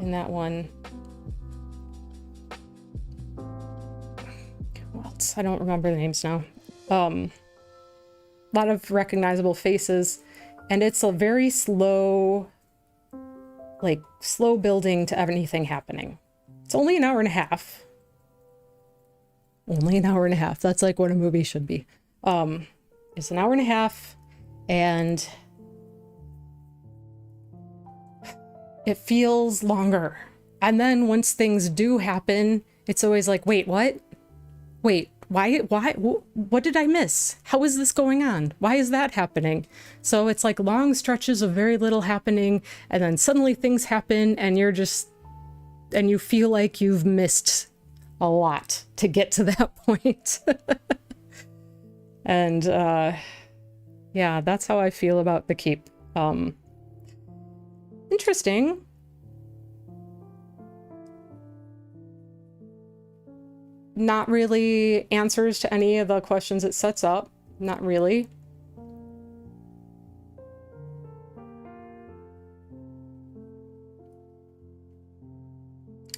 in that one. I don't remember the names now. A lot of recognizable faces, and it's a very slow building to anything happening. It's only an hour and a half. Only an hour and a half. That's like what a movie should be. It's an hour and a half, and it feels longer. And then once things do happen, it's always like, wait, what? Wait, why, what did I miss? How is this going on? Why is that happening? So it's like long stretches of very little happening, and then suddenly things happen, and you feel like you've missed a lot to get to that point. And yeah, that's how I feel about The Keep. Interesting. Not really answers to any of the questions it sets up. Not really.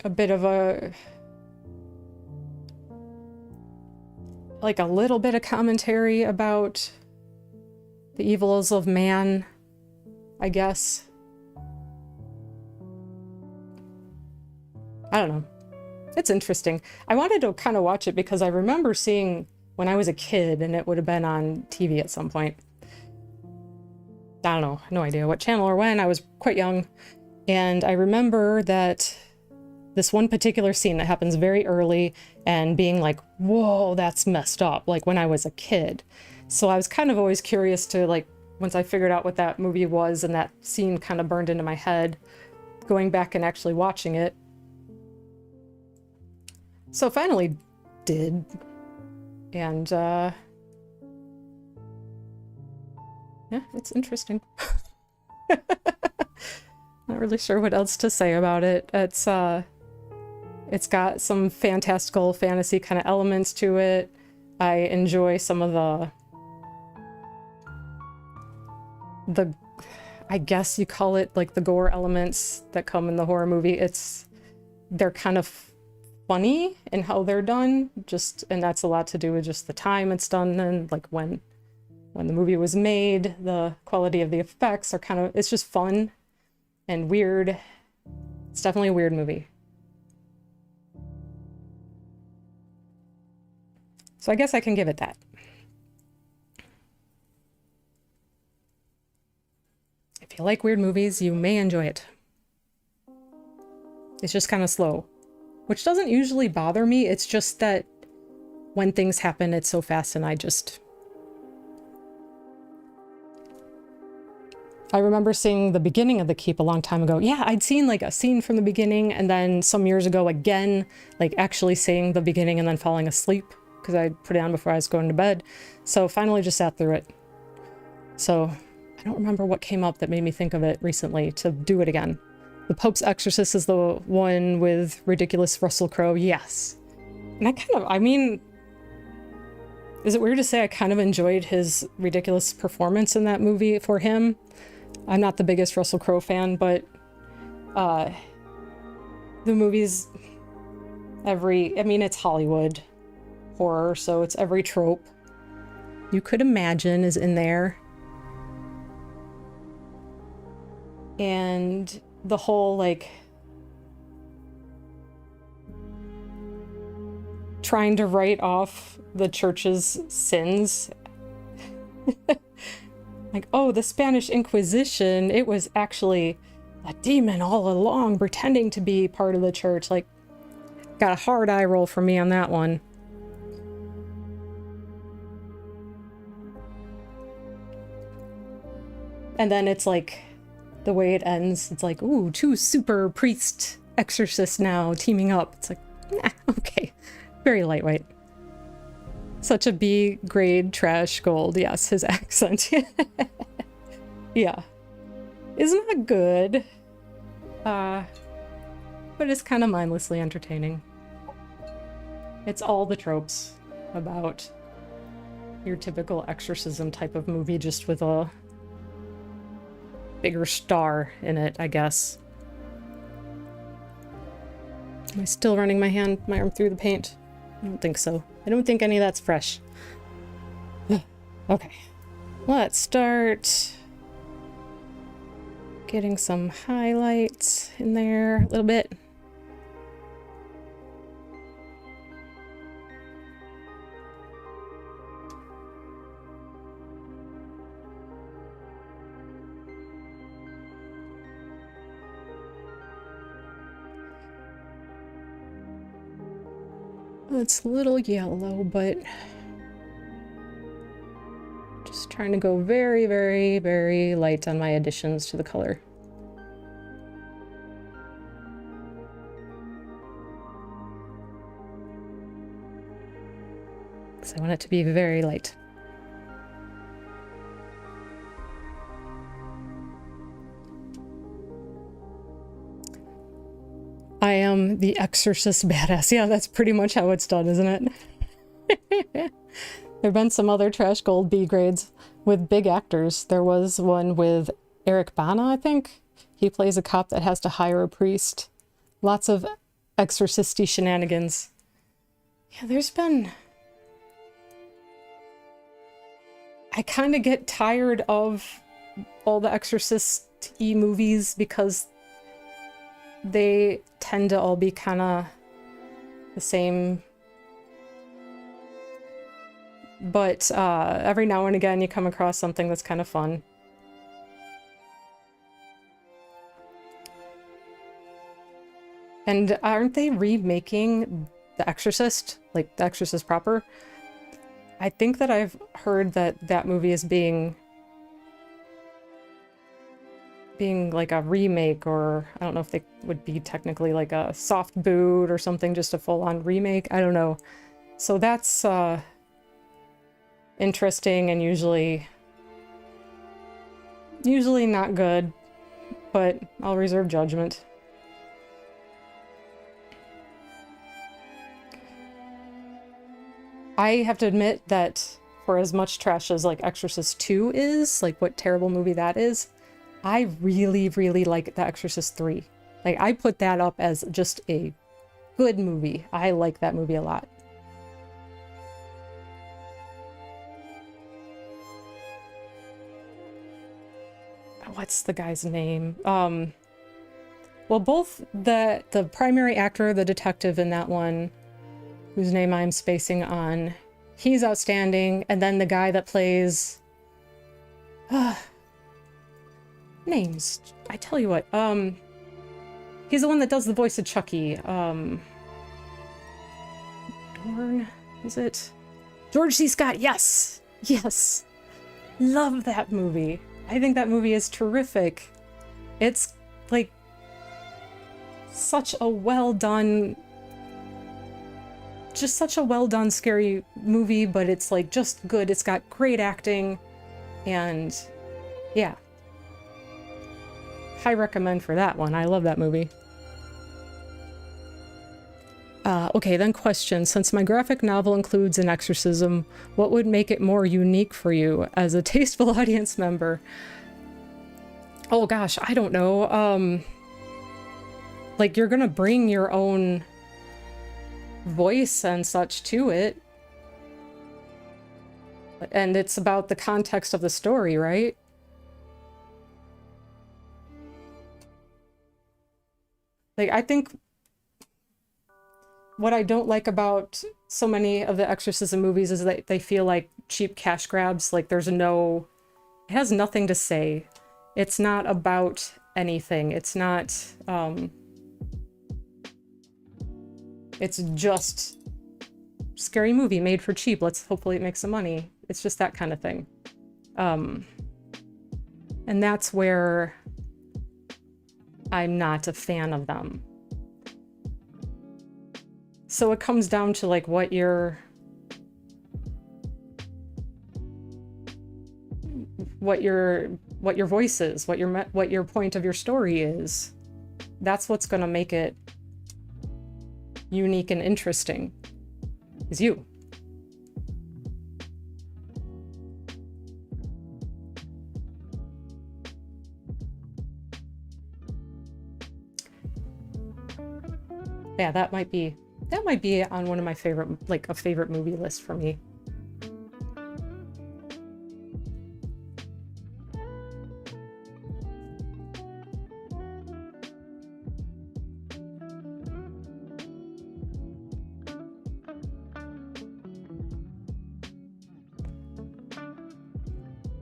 A bit of a little bit of commentary about the evils of man, I guess. I don't know. It's interesting. I wanted to kind of watch it because I remember seeing when I was a kid, and it would have been on TV at some point. I don't know, no idea what channel or when. I was quite young. And I remember that this one particular scene that happens very early and being like, whoa, that's messed up, like when I was a kid. So I was kind of always curious to, like, once I figured out what that movie was and that scene kind of burned into my head, going back and actually watching it. So finally did, and yeah, it's interesting. Not really sure what else to say about it. It's got some fantastical fantasy kind of elements to it. I enjoy some of the I guess you call it like the gore elements that come in the horror movie. They're kind of funny in how they're done, and that's a lot to do with just the time it's done, and like when the movie was made, the quality of the effects are it's just fun and weird. It's definitely a weird movie. So I guess I can give it that. If you like weird movies, you may enjoy it. It's just kind of slow, which doesn't usually bother me. It's just that when things happen, it's so fast, and I remember seeing the beginning of The Keep a long time ago. Yeah, I'd seen like a scene from the beginning, and then some years ago again, like actually seeing the beginning and then falling asleep because I put it on before I was going to bed. So finally just sat through it. So I don't remember what came up that made me think of it recently to do it again. The Pope's Exorcist is the one with ridiculous Russell Crowe. Yes. And I mean, Is it weird to say I kind of enjoyed his ridiculous performance in that movie for him? I'm not the biggest Russell Crowe fan, but the movie's I mean, it's Hollywood horror, so it's every trope you could imagine is in there. And the whole, like, trying to write off the church's sins. Like, oh, the Spanish Inquisition, it was actually a demon all along pretending to be part of the church. Like, got a hard eye roll for me on that one. And then it's like, the way it ends, it's like, ooh, two super priest exorcists now teaming up. It's like, nah, okay. Very lightweight. Such a B grade trash gold. Yes, his accent. Yeah. It's not good. But it's kind of mindlessly entertaining. It's all the tropes about your typical exorcism type of movie, just with a bigger star in it, I guess. Am I still running my arm through the paint? I don't think so. I don't think any of that's fresh. Okay. Let's start getting some highlights in there a little bit. It's a little yellow, but just trying to go very, very, very light on my additions to the color. Because I want it to be very light. I am the Exorcist badass. Yeah, that's pretty much how it's done, isn't it? There have been some other trash gold B grades with big actors. There was one with Eric Bana, I think. He plays a cop that has to hire a priest. Lots of exorcisty shenanigans. Yeah, there's been... I kind of get tired of all the exorcist-y movies because they tend to all be kind of the same. But every now and again you come across something that's kind of fun. And aren't they remaking The Exorcist? Like, The Exorcist proper? I think that I've heard that that movie is being like a remake, or I don't know if they would be technically like a soft boot or something, just a full-on remake. I don't know. So that's interesting and usually not good, but I'll reserve judgment. I have to admit that for as much trash as like Exorcist 2 is, like what terrible movie that is, I really, really like The Exorcist 3. Like, I put that up as just a good movie. I like that movie a lot. What's the guy's name? Well, both the primary actor, the detective in that one, whose name I'm spacing on, he's outstanding. And then the guy that plays... names. I tell you what, he's the one that does the voice of Chucky. Dorn, is it? George C. Scott, yes! Yes! Love that movie. I think that movie is terrific. It's, like, such a well-done... just such a well-done scary movie, but it's, like, just good. It's got great acting, and yeah. High recommend for that one. I love that movie. Okay, then question. Since my graphic novel includes an exorcism, what would make it more unique for you as a tasteful audience member? Oh gosh, I don't know. Like, you're gonna bring your own voice and such to it. And it's about the context of the story, right? Like, I think what I don't like about so many of the exorcism movies is that they feel like cheap cash grabs. Like, there's no... It has nothing to say. It's not about anything. It's not... It's just scary movie made for cheap. Let's hopefully it makes some money. It's just that kind of thing. And that's where I'm not a fan of them. So it comes down to like what your voice is, what your point of your story is. That's what's going to make it unique and interesting, is you. Yeah, that might be on one of my favorite, like a favorite movie list for me.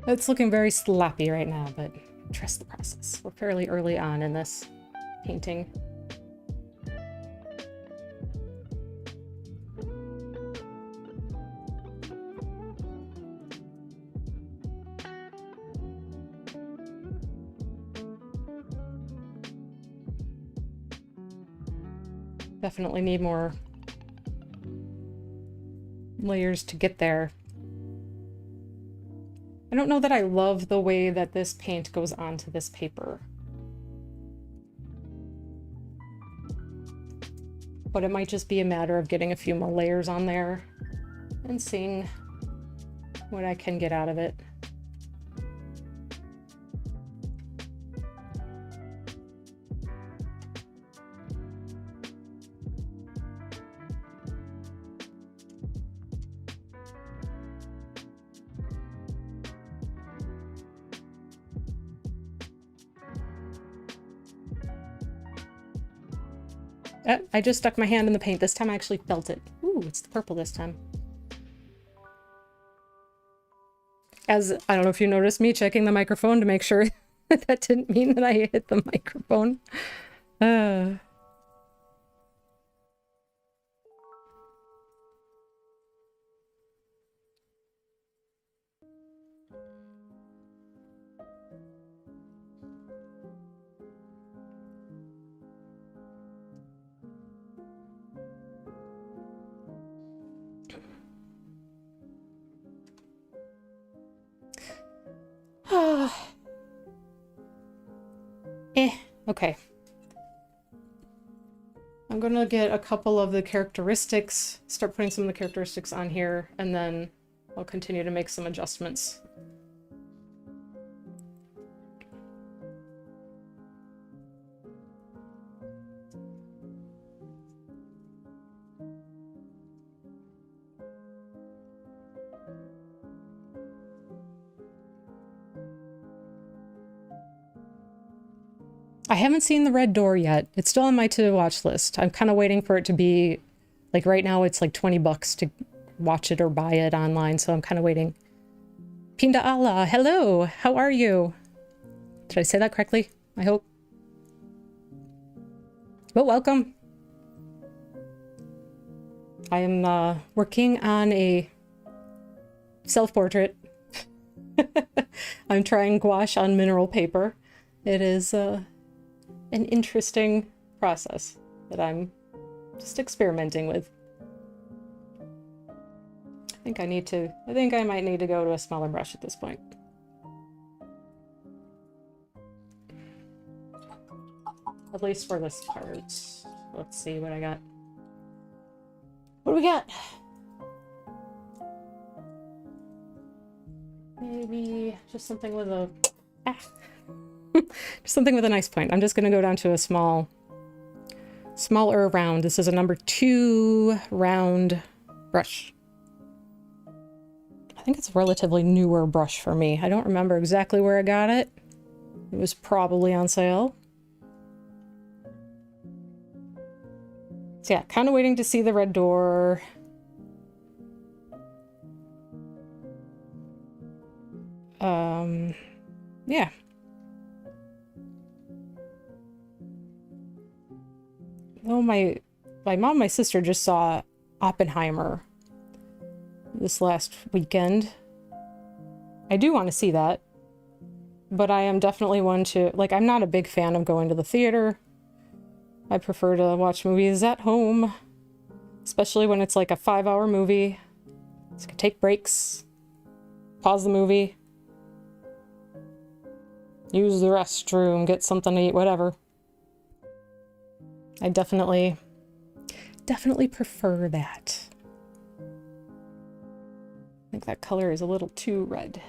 It's looking very sloppy right now, but trust the process. We're fairly early on in this painting. Definitely need more layers to get there. I don't know that I love the way that this paint goes onto this paper. But it might just be a matter of getting a few more layers on there and seeing what I can get out of it. I just stuck my hand in the paint. This time I actually felt it. Ooh, it's the purple this time. As, I don't know if you noticed me checking the microphone to make sure that didn't mean that I hit the microphone. Okay. I'm gonna get a couple of the characteristics, start putting some of the characteristics on here, and then I'll continue to make some adjustments. I haven't seen The Red Door yet. It's still on my to-watch list. I'm kind of waiting for it to be, like right now it's like $20 to watch it or buy it online, so I'm kind of waiting. Pinda Allah, hello, how are you? Did I say that correctly? I hope. Well, welcome. I am working on a self-portrait. I'm trying gouache on mineral paper. It is an interesting process that I'm just experimenting with. I think I might need to go to a smaller brush at this point. At least for this part. Let's see what I got. What do we got? Maybe just something with a... just something with a nice point. I'm just going to go down to a smaller round. This is a number 2 round brush. I think it's a relatively newer brush for me. I don't remember exactly where I got it. It was probably on sale. So yeah, kind of waiting to see the red door. Yeah. Oh, my mom and my sister just saw Oppenheimer this last weekend. I do want to see that, but I am definitely one to, like, I'm not a big fan of going to the theater. I prefer to watch movies at home, especially when it's like a 5-hour movie. So I can take breaks, pause the movie, use the restroom, get something to eat, whatever. I definitely prefer that. I think that color is a little too red.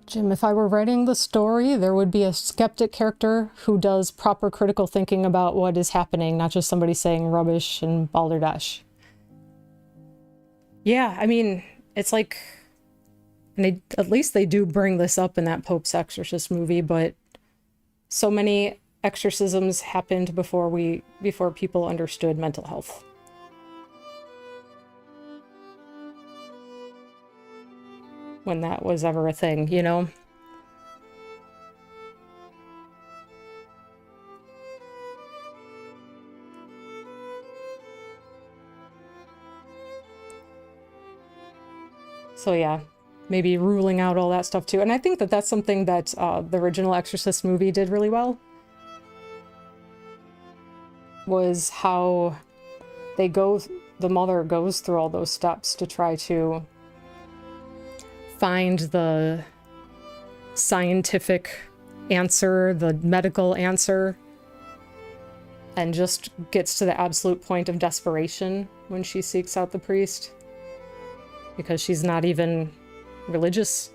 Jim, if I were writing the story, there would be a skeptic character who does proper critical thinking about what is happening, not just somebody saying rubbish and balderdash. Yeah, I mean, it's like, and at least they do bring this up in that Pope's Exorcist movie, but so many exorcisms happened before people understood mental health. When that was ever a thing, you know? So yeah, maybe ruling out all that stuff too. And I think that that's something that the original Exorcist movie did really well. Was how the mother goes through all those steps to try to find the scientific answer, the medical answer, and just gets to the absolute point of desperation when she seeks out the priest, because she's not even religious.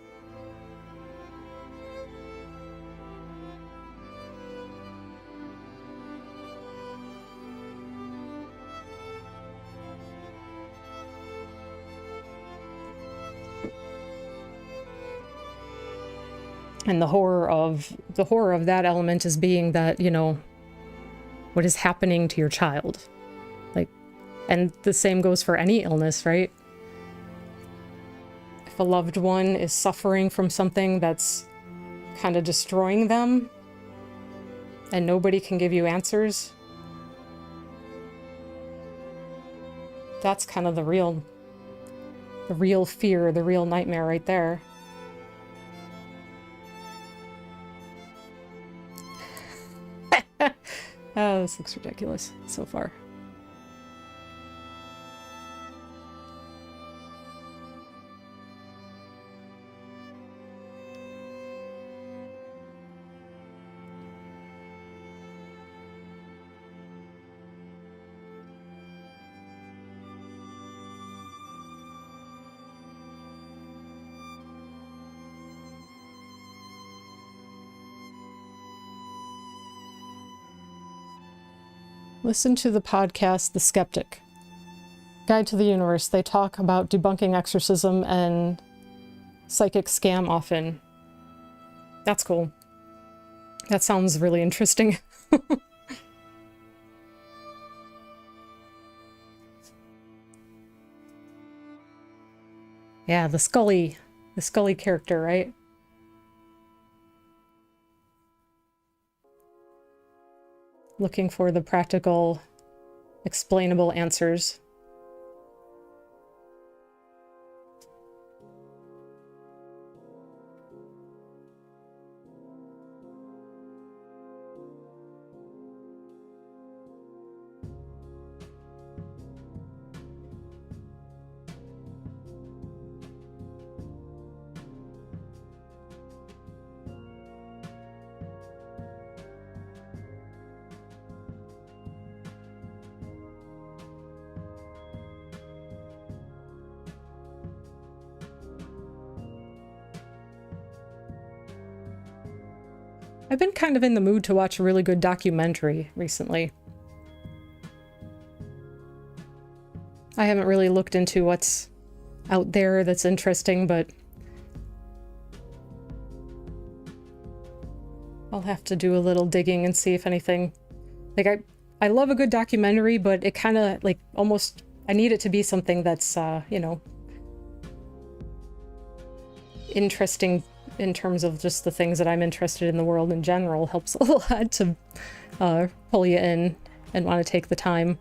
And the horror of that element is being that, you know, what is happening to your child? Like, and the same goes for any illness, right? If a loved one is suffering from something that's kind of destroying them and nobody can give you answers, that's kind of the real fear, the real nightmare right there. Oh, this looks ridiculous so far. Listen to the podcast, The Skeptic. Guide to the Universe. They talk about debunking exorcism and psychic scam often. That's cool. That sounds really interesting. Yeah, the Scully character, right? Looking for the practical, explainable answers. I've been kind of in the mood to watch a really good documentary recently. I haven't really looked into what's out there that's interesting, but I'll have to do a little digging and see if anything... Like, I love a good documentary, but it kind of, like, almost... I need it to be something that's, you know, interesting in terms of just the things that I'm interested in the world in general. Helps a lot to pull you in and want to take the time.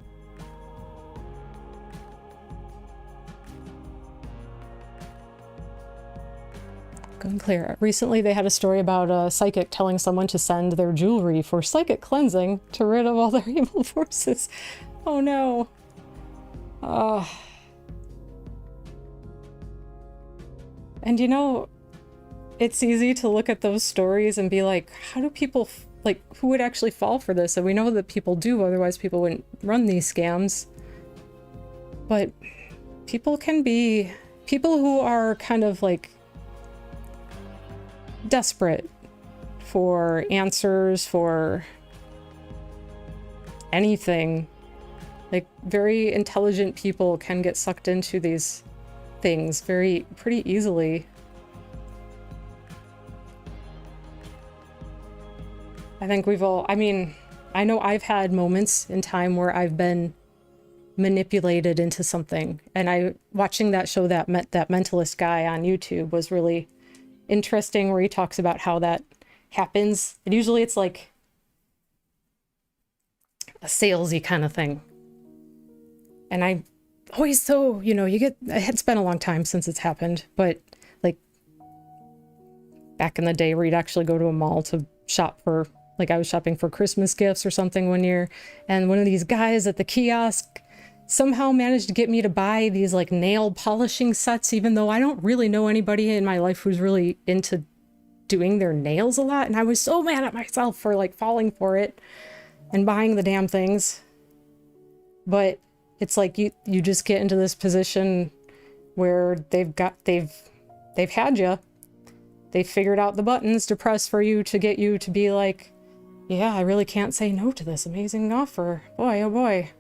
Going clear. Recently they had a story about a psychic telling someone to send their jewelry for psychic cleansing to rid of all their evil forces. Oh no. And you know, it's easy to look at those stories and be like, how do people, like, who would actually fall for this? And we know that people do, otherwise people wouldn't run these scams. But people can be, people who are kind of like desperate for answers, for anything. Like, very intelligent people can get sucked into these things pretty easily. I think we've all, I mean, I know I've had moments in time where I've been manipulated into something, and watching that show, that Mentalist guy on YouTube, was really interesting, where he talks about how that happens. And usually it's like a salesy kind of thing. And I always, so, you know, it's been a long time since it's happened, but like back in the day where you'd actually go to a mall to shop for, like, I was shopping for Christmas gifts or something one year, and one of these guys at the kiosk somehow managed to get me to buy these like nail polishing sets, even though I don't really know anybody in my life who's really into doing their nails a lot. And I was so mad at myself for like falling for it and buying the damn things. But it's like you just get into this position where they've had you. They figured out the buttons to press for you to get you to be like, yeah, I really can't say no to this amazing offer. Boy, oh boy.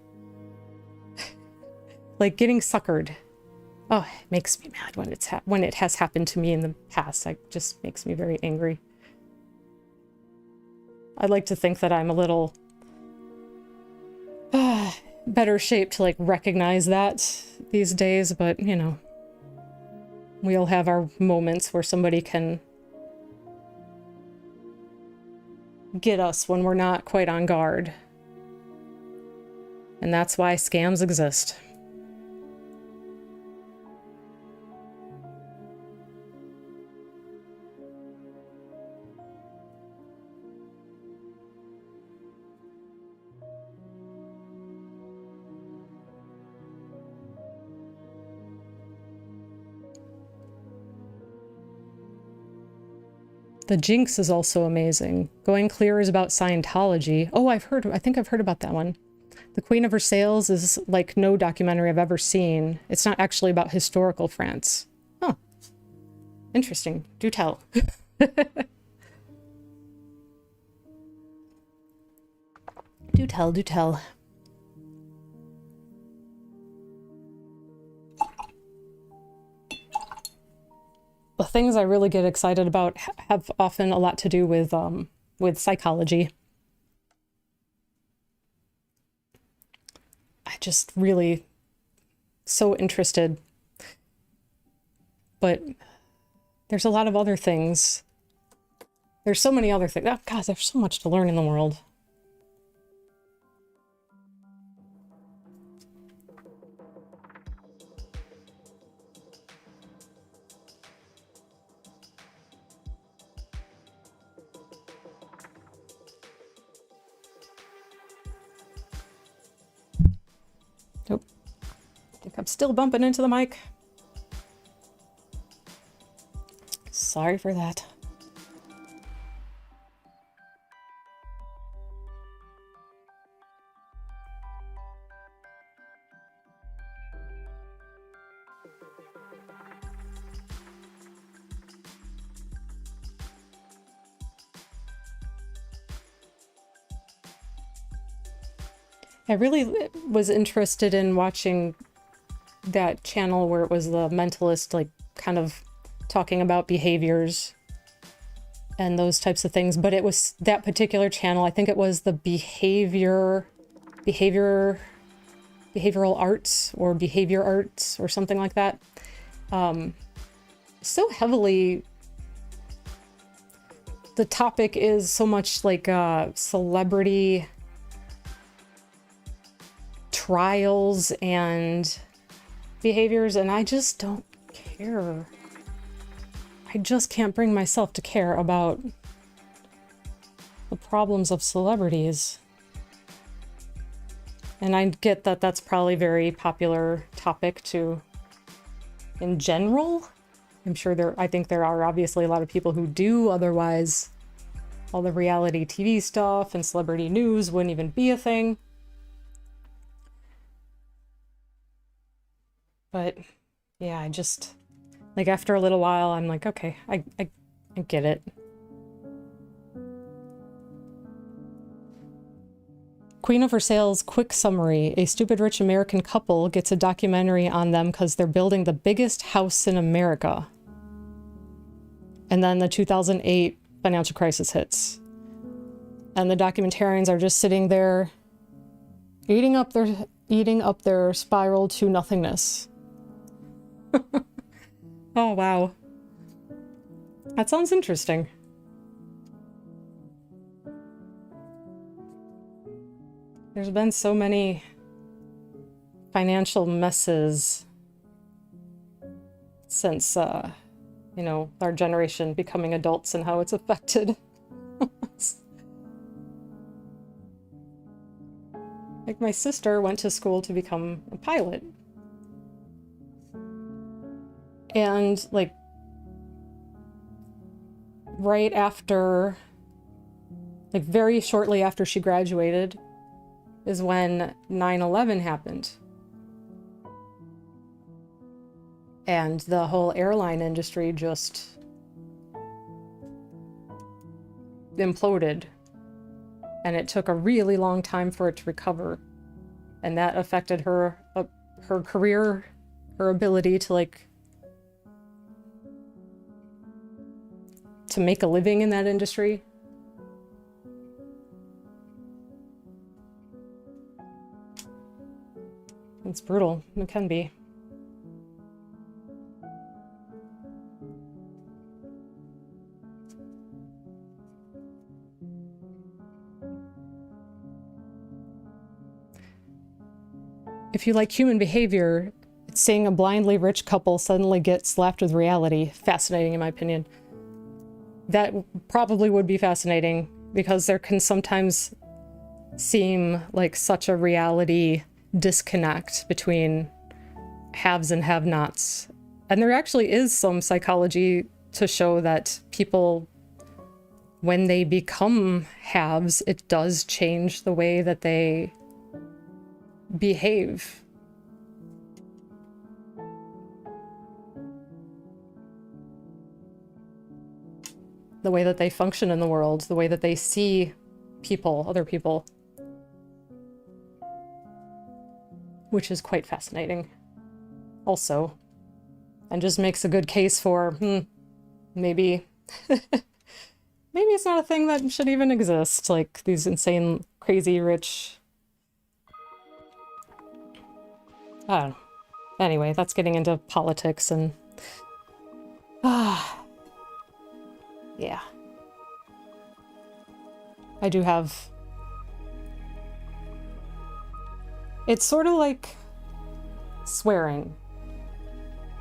Like getting suckered. Oh, it makes me mad when it has happened to me in the past. It just makes me very angry. I'd like to think that I'm a little better shape to like recognize that these days, but you know, we all have our moments where somebody can get us when we're not quite on guard. And that's why scams exist. The Jinx is also amazing. Going Clear is about Scientology. Oh, I think I've heard about that one. The Queen of Versailles is like no documentary I've ever seen. It's not actually about historical France. Huh. Interesting. Do tell. Do tell, do tell. The things I really get excited about have often a lot to do with psychology. I just really so interested. But there's a lot of other things. There's so many other things. Oh, God, there's so much to learn in the world. Nope. I think I'm still bumping into the mic. Sorry for that. I really was interested in watching that channel where it was the mentalist, like, kind of talking about behaviors and those types of things. But it was that particular channel, I think it was the behavioral arts or behavior arts or something like that. So heavily, the topic is so much like celebrity trials and behaviors, and I just don't care. I just can't bring myself to care about the problems of celebrities. And I get that that's probably a very popular topic to, in general. I'm sure I think there are obviously a lot of people who do, otherwise all the reality TV stuff and celebrity news wouldn't even be a thing. But yeah, I just, like, after a little while, I'm like, okay, I get it. Queen of Her Sales quick summary. A stupid rich American couple gets a documentary on them because they're building the biggest house in America. And then the 2008 financial crisis hits. And the documentarians are just sitting there eating up their spiral to nothingness. Oh, wow. That sounds interesting. There's been so many financial messes since, you know, our generation becoming adults and how it's affected. Like, my sister went to school to become a pilot. And, like, right after, like, very shortly after she graduated is when 9/11 happened. And the whole airline industry just imploded. And it took a really long time for it to recover. And that affected her career, her ability to, like, to make a living in that industry. It's brutal. It can be. If you like human behavior, seeing a blindly rich couple suddenly get slapped with reality. Fascinating, in my opinion. That probably would be fascinating, because there can sometimes seem like such a reality disconnect between haves and have-nots. And there actually is some psychology to show that people, when they become haves, it does change the way that they behave. The way that they function in the world, the way that they see people, other people. Which is quite fascinating also. And just makes a good case for, maybe it's not a thing that should even exist. Like, these insane, crazy, rich... I don't know. Anyway, that's getting into politics and... yeah. I do have... It's sort of like swearing.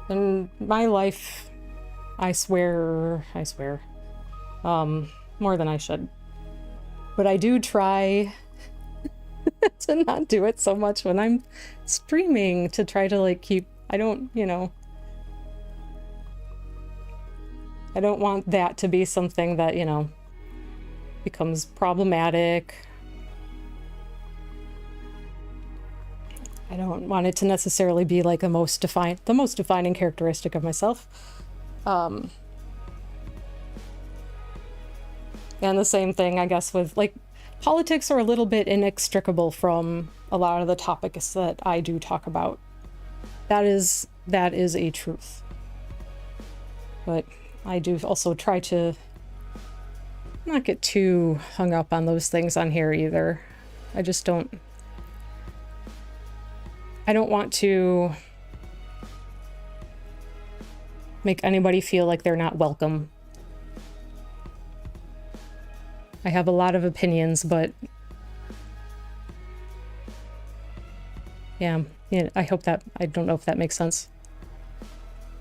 In my life, I swear, more than I should. But I do try to not do it so much when I'm streaming, to try to, like, keep... I don't, you know... I don't want that to be something that, you know, becomes problematic. I don't want it to necessarily be like the most defining characteristic of myself. And the same thing, I guess, with, like, politics are a little bit inextricable from a lot of the topics that I do talk about. That is a truth. But I do also try to not get too hung up on those things on here either. I just don't want to make anybody feel like they're not welcome. I have a lot of opinions, but yeah, I hope that, I don't know if that makes sense.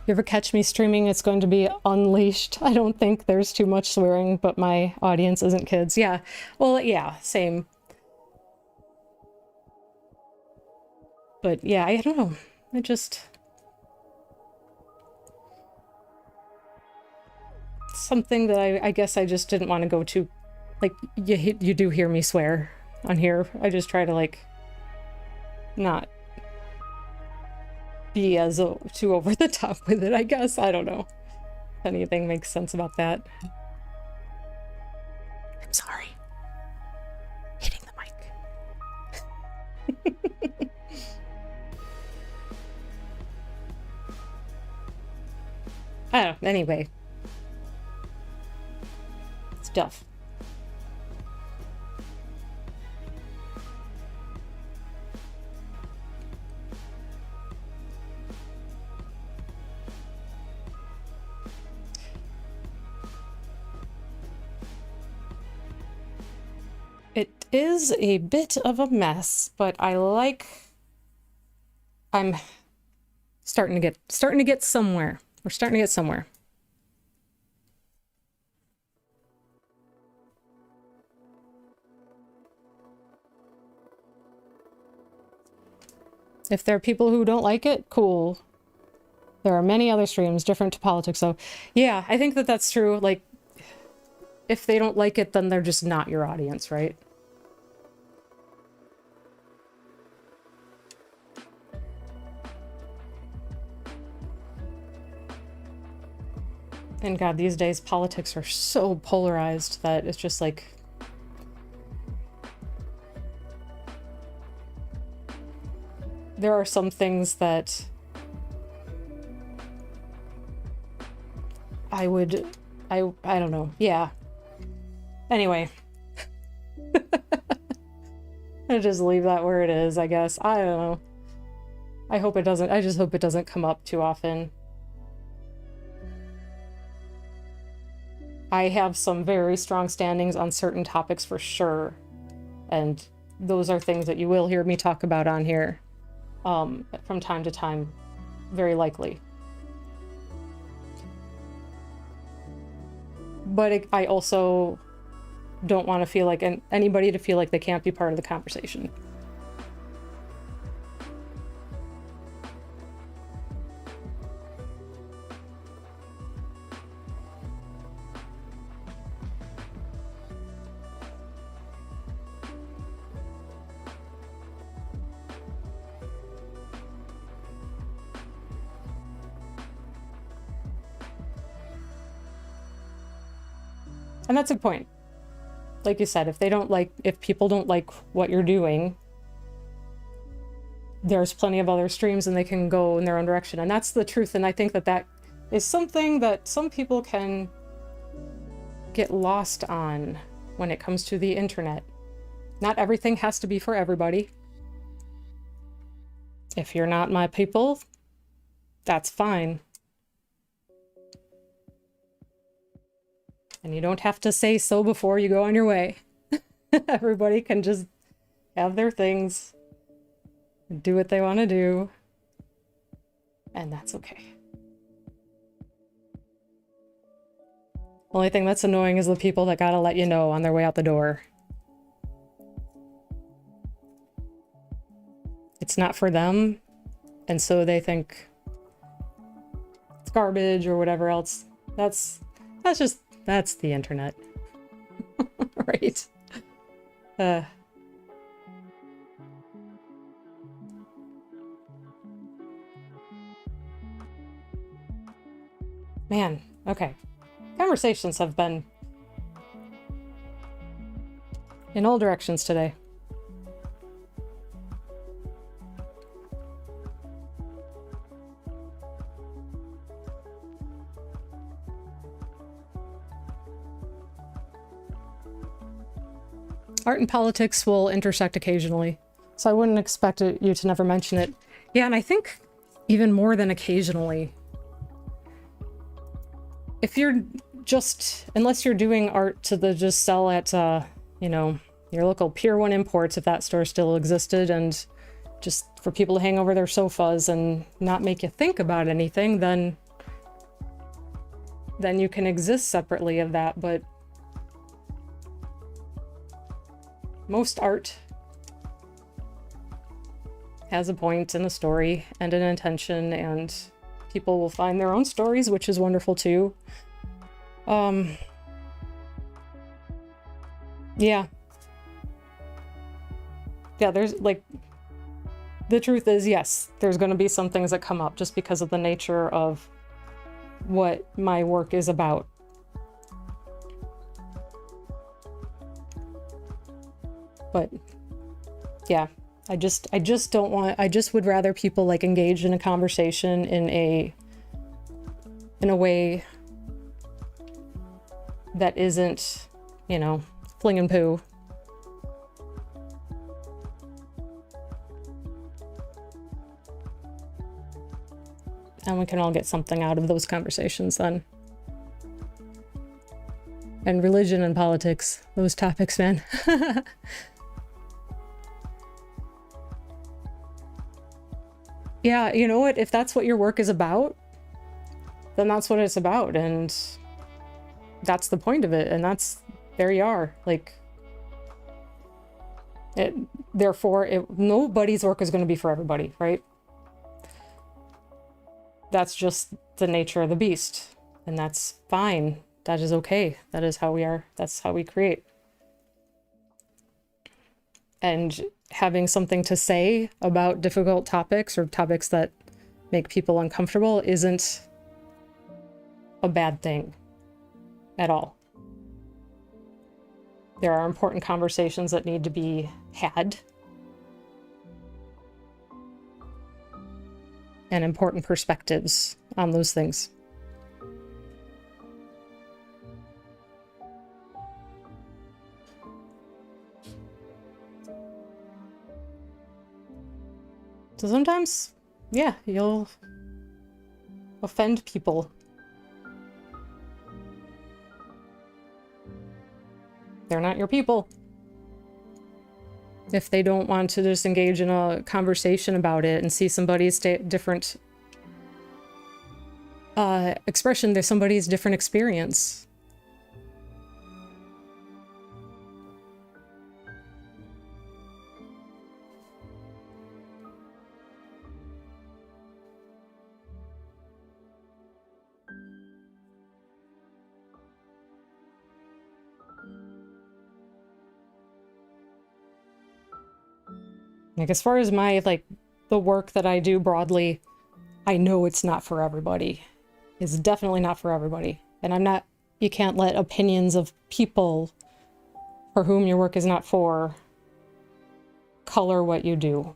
You ever catch me streaming, it's going to be unleashed. I don't think there's too much swearing, but my audience isn't kids. Yeah, well, yeah, same. But yeah, I don't know. I just... something that I guess I just didn't want to go to. Like, you do hear me swear on here. I just try to, like, not be as too over the top with it, I guess. I don't know if anything makes sense about that. I'm sorry. Hitting the mic. I don't know. Anyway. Stuff. It is a bit of a mess, but I'm starting to get somewhere. We're starting to get somewhere. If there are people who don't like it, cool. There are many other streams different to politics, so yeah, I think that that's true. Like, if they don't like it, then they're just not your audience, right? And God, these days politics are so polarized that it's just like... there are some things that I don't know. Yeah. Anyway. I'll just leave that where it is, I guess. I don't know. I just hope it doesn't come up too often. I have some very strong standings on certain topics for sure. And those are things that you will hear me talk about on here. From time to time, very likely. But I also don't want to feel like anybody to feel like they can't be part of the conversation. And that's a point. Like you said, if people don't like what you're doing, there's plenty of other streams and they can go in their own direction. And that's the truth. And I think that that is something that some people can get lost on when it comes to the internet. Not everything has to be for everybody. If you're not my people, that's fine. And you don't have to say so before you go on your way. Everybody can just have their things, do what they want to do, and that's okay. Only thing that's annoying is the people that gotta let you know on their way out the door. It's not for them, and so they think it's garbage or whatever else. That's the internet. Right. Man, okay. Conversations have been in all directions today. Art and politics will intersect occasionally, so I wouldn't expect you to never mention it. Yeah, and I think even more than occasionally, if you're just, unless you're doing art to just sell at, you know, your local Pier 1 Imports, if that store still existed, and just for people to hang over their sofas and not make you think about anything, then you can exist separately of that. But most art has a point and a story and an intention, and people will find their own stories, which is wonderful too. Yeah. Yeah, there's like, the truth is, yes, there's going to be some things that come up just because of the nature of what my work is about. But yeah, I just don't want, I just would rather people like engage in a conversation in a way that isn't, you know, fling and poo. And we can all get something out of those conversations then. And religion and politics, those topics, man. Yeah, you know what? If that's what your work is about, then that's what it's about. And that's the point of it. And that's, there you are. Like, nobody's work is going to be for everybody, right? That's just the nature of the beast. And that's fine. That is okay. That is how we are. That's how we create. And having something to say about difficult topics or topics that make people uncomfortable isn't a bad thing at all. There are important conversations that need to be had. And important perspectives on those things. So sometimes, yeah, you'll offend people. They're not your people. If they don't want to just engage in a conversation about it and see somebody's different expression, there's somebody's different experience. Like, as far as my, like, the work that I do broadly, I know it's not for everybody. It's definitely not for everybody. And you can't let opinions of people for whom your work is not for color what you do.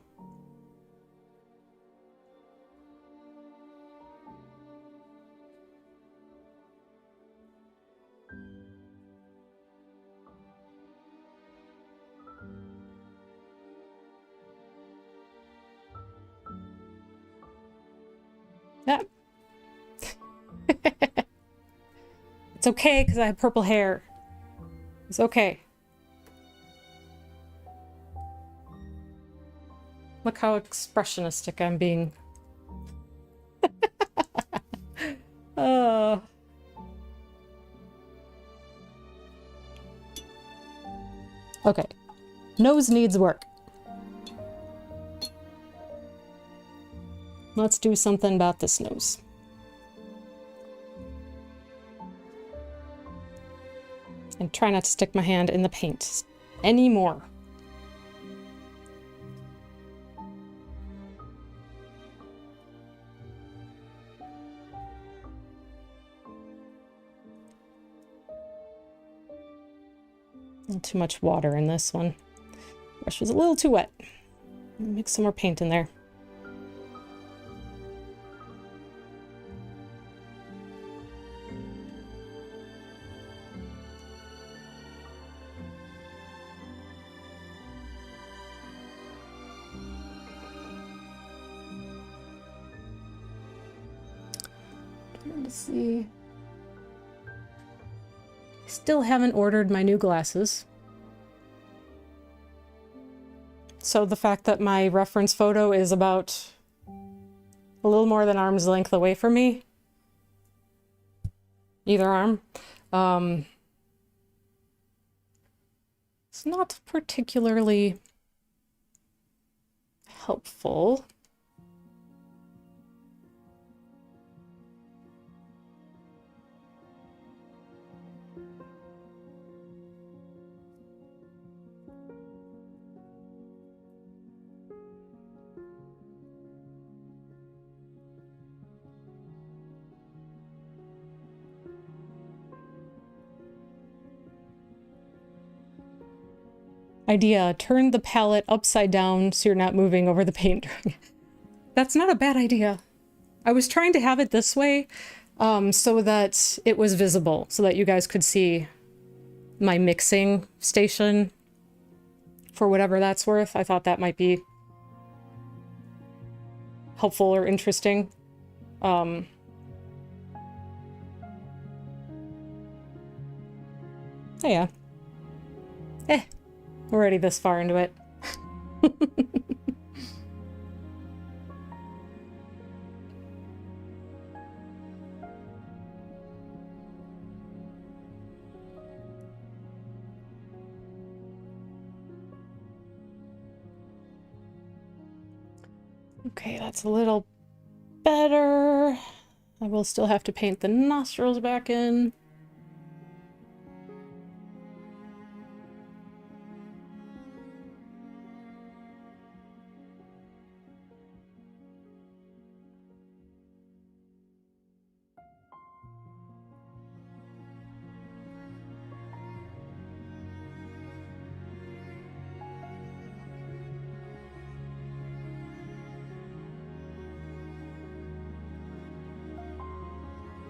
Yeah. It's okay because I have purple hair. It's okay. Look how expressionistic I'm being. Okay. Nose needs work. Let's do something about this nose. And try not to stick my hand in the paint anymore. Too much water in this one. Brush was a little too wet. Mix some more paint in there. Let's see. Still haven't ordered my new glasses. So the fact that my reference photo is about a little more than arm's length away from me, either arm, it's not particularly helpful. Idea, turn the palette upside down so you're not moving over the paint. That's not a bad idea. I was trying to have it this way so that it was visible, so that you guys could see my mixing station for whatever that's worth. I thought that might be helpful or interesting. Oh yeah. We're already this far into it. Okay, that's a little better. I will still have to paint the nostrils back in.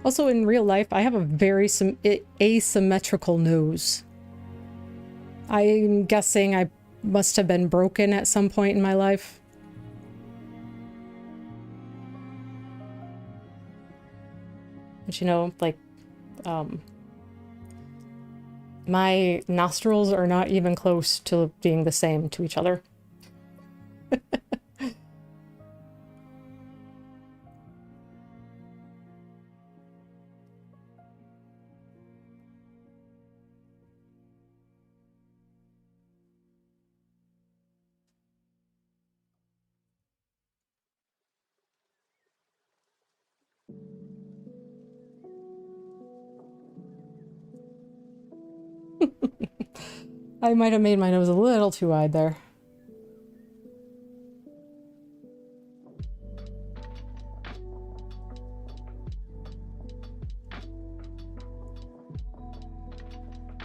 Also, in real life, I have a very asymmetrical nose. I'm guessing I must have been broken at some point in my life. But you know, like, my nostrils are not even close to being the same to each other. I might have made my nose a little too wide there.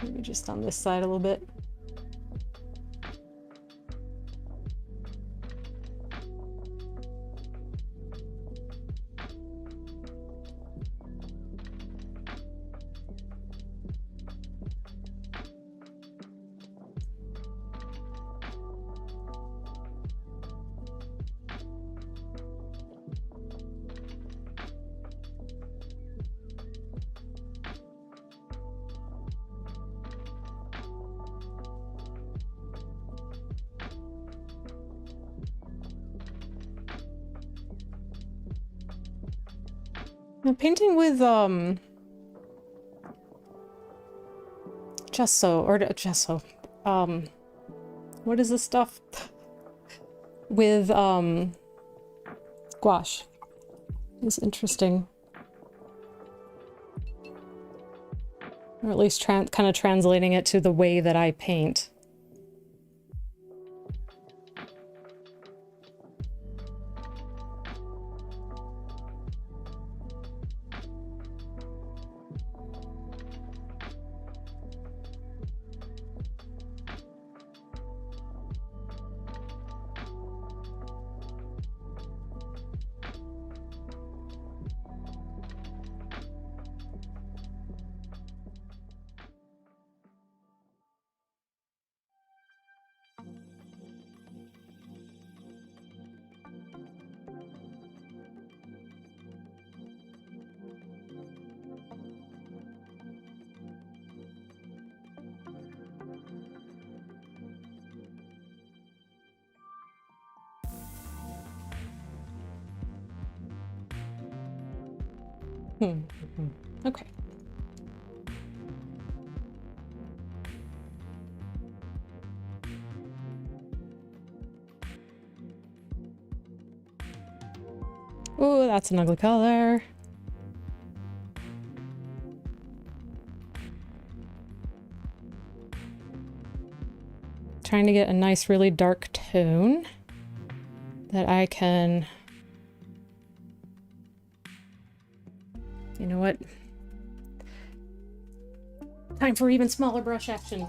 Maybe just on this side a little bit. I'm painting with gesso. What is this stuff? With gouache. It's interesting. Or at least kind of translating it to the way that I paint. Okay. Oh, that's an ugly color. Trying to get a nice, really dark tone that I can... You know what? Time for even smaller brush action.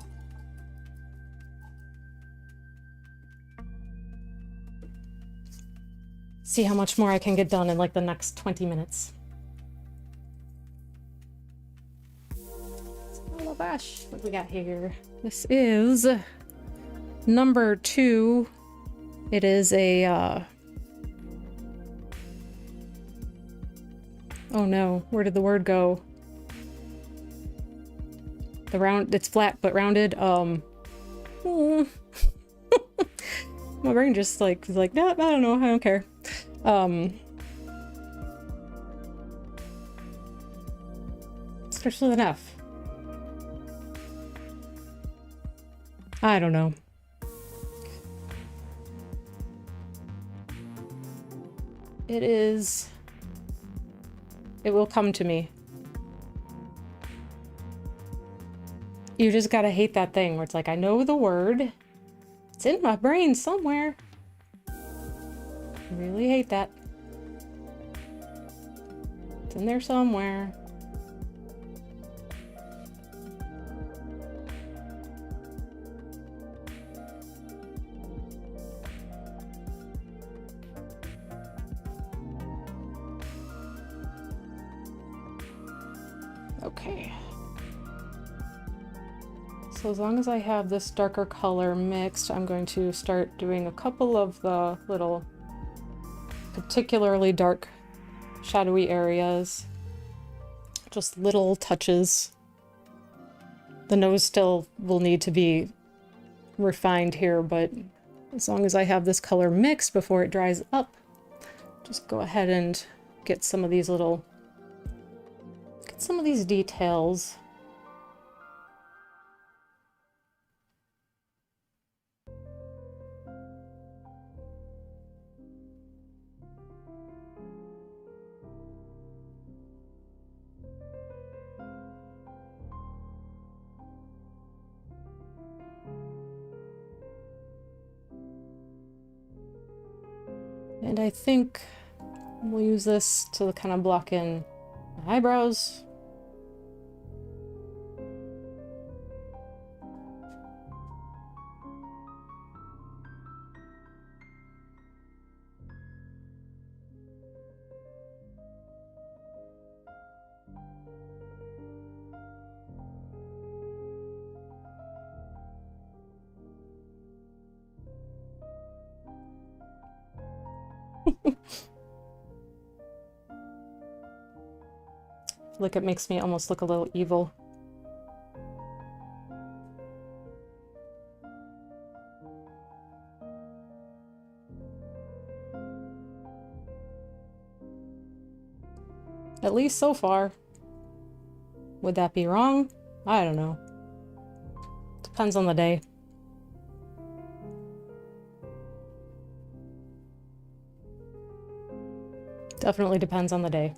See how much more I can get done in like the next 20 minutes. Oh gosh, what do we got here? This is number 2. It is a oh no, where did the word go? The round, it's flat but rounded. My brain just like was like, no, I don't know, I don't care. Starts with an F. I don't know. It is... It will come to me. You just gotta hate that thing where it's like, I know the word. It's in my brain somewhere. I really hate that. It's in there somewhere. Okay. So as long as I have this darker color mixed, I'm going to start doing a couple of the little particularly dark shadowy areas. Just little touches. The nose still will need to be refined here, but as long as I have this color mixed before it dries up, just go ahead and get some of these little... some of these details. And I think we'll use this to kind of block in my eyebrows. Like it makes me almost look a little evil. At least so far. Would that be wrong? I don't know. Depends on the day. Definitely depends on the day.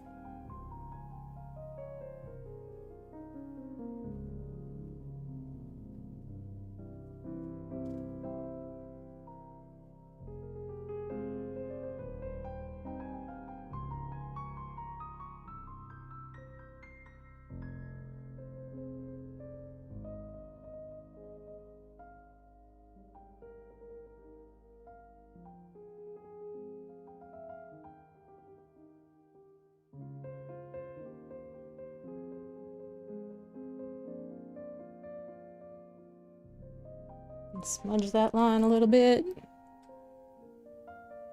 Smudge that line a little bit.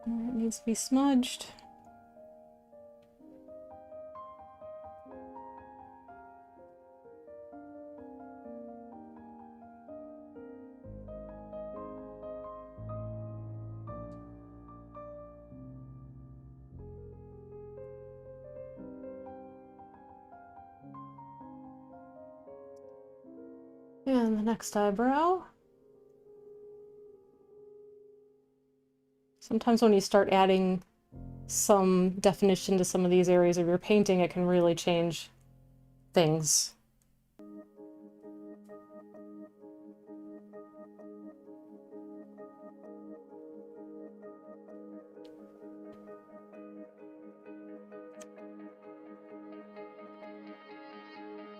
It needs to be smudged. And the next eyebrow. Sometimes when you start adding some definition to some of these areas of your painting, it can really change things.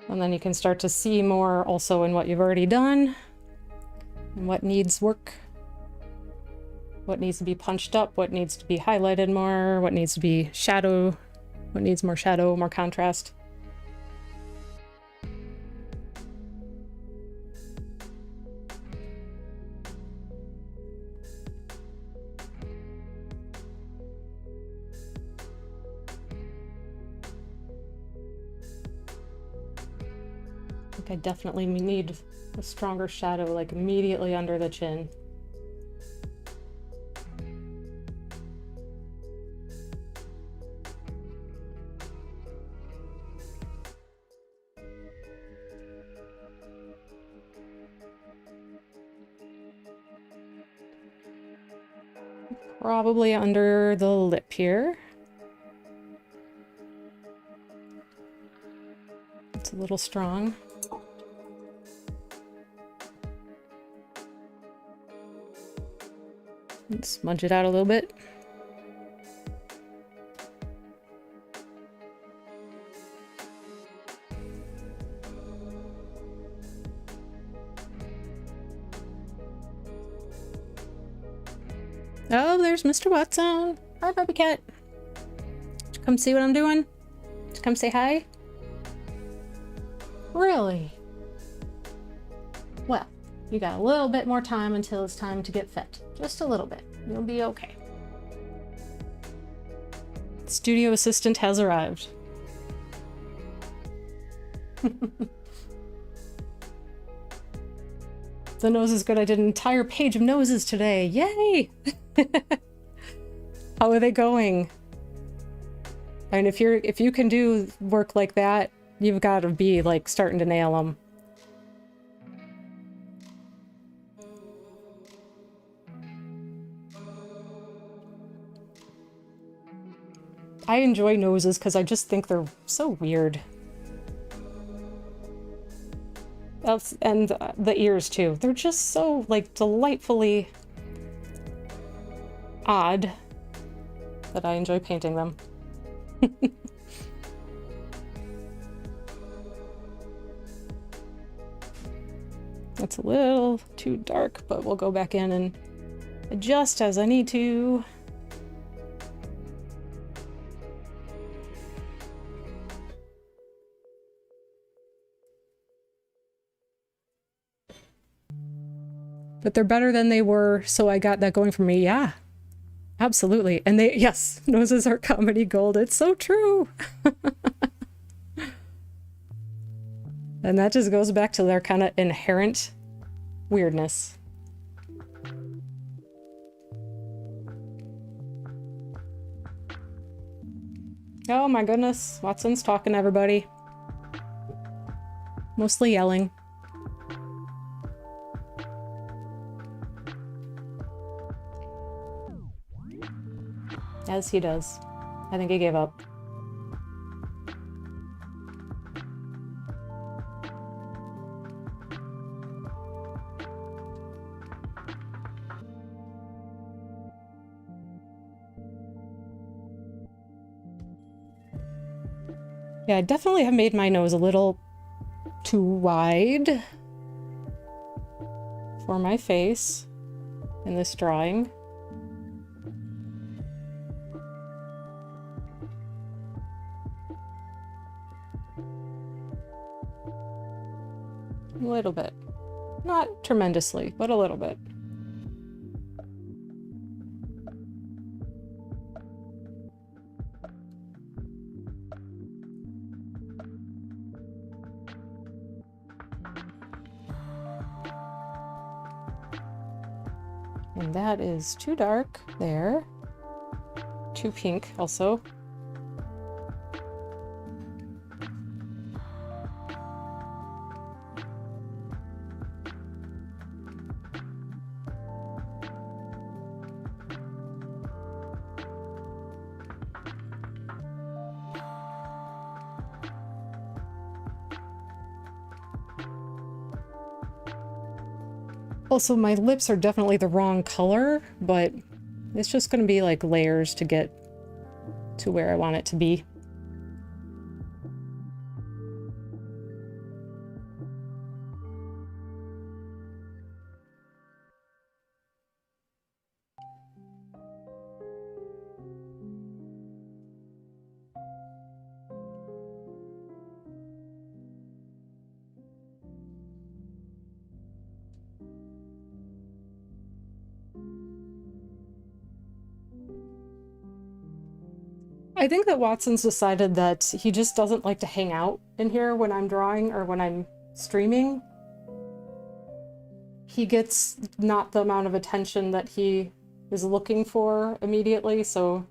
And then you can start to see more also in what you've already done, and what needs work, what needs to be punched up, what needs to be highlighted more, what needs to be shadow, what needs more shadow, more contrast. I definitely need a stronger shadow, like immediately under the chin. Probably under the lip here. It's a little strong. And smudge it out a little bit. Oh, there's Mr. Watson. Hi, Bobby Cat. Did you come see what I'm doing? Did you come say hi? Really? Well, you got a little bit more time until it's time to get fed. Just a little bit. You'll be okay. Studio assistant has arrived. The nose is good. I did an entire page of noses today. Yay! How are they going? I mean, if you can do work like that, you've got to be like starting to nail them. I enjoy noses because I just think they're so weird. And the ears too. They're just so like delightfully odd that I enjoy painting them. It's a little too dark, but we'll go back in and adjust as I need to. But they're better than they were, so I got that going for me. Yeah, absolutely. And yes, noses are comedy gold. It's so true. And that just goes back to their kind of inherent weirdness. Oh my goodness, Watson's talking to everybody. Mostly yelling. As he does. I think he gave up. Yeah, I definitely have made my nose a little too wide for my face in this drawing. A little bit. Not tremendously, but a little bit. And that is too dark there. Too pink also. Also, my lips are definitely the wrong color, but it's just going to be like layers to get to where I want it to be. I think that Watson's decided that he just doesn't like to hang out in here when I'm drawing or when I'm streaming. He gets not the amount of attention that he is looking for immediately, so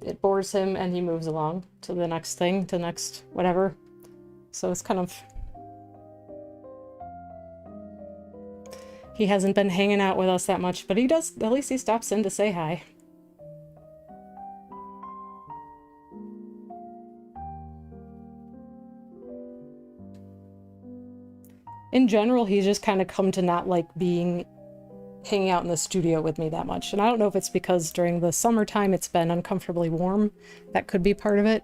it bores him and he moves along to the next thing, to next whatever. So it's kind of... He hasn't been hanging out with us that much, but he does, at least he stops in to say hi. In general, he's just kind of come to not like hanging out in the studio with me that much. And I don't know if it's because during the summertime it's been uncomfortably warm. That could be part of it.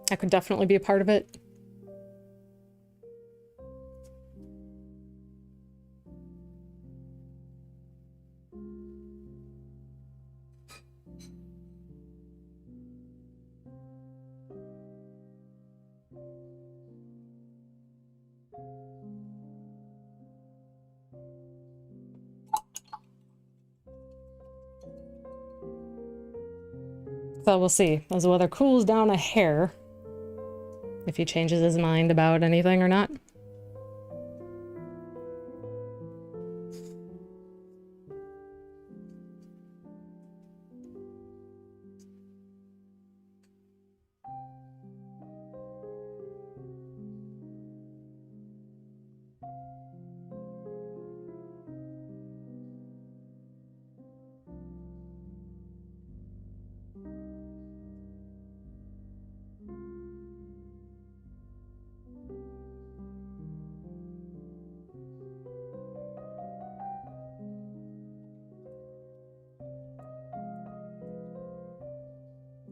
That could definitely be a part of it. So we'll see as the weather cools down a hair, if he changes his mind about anything or not.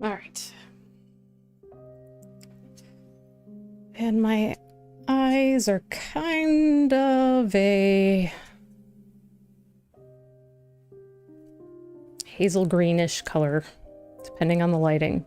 All right. And my eyes are kind of a hazel greenish color, depending on the lighting.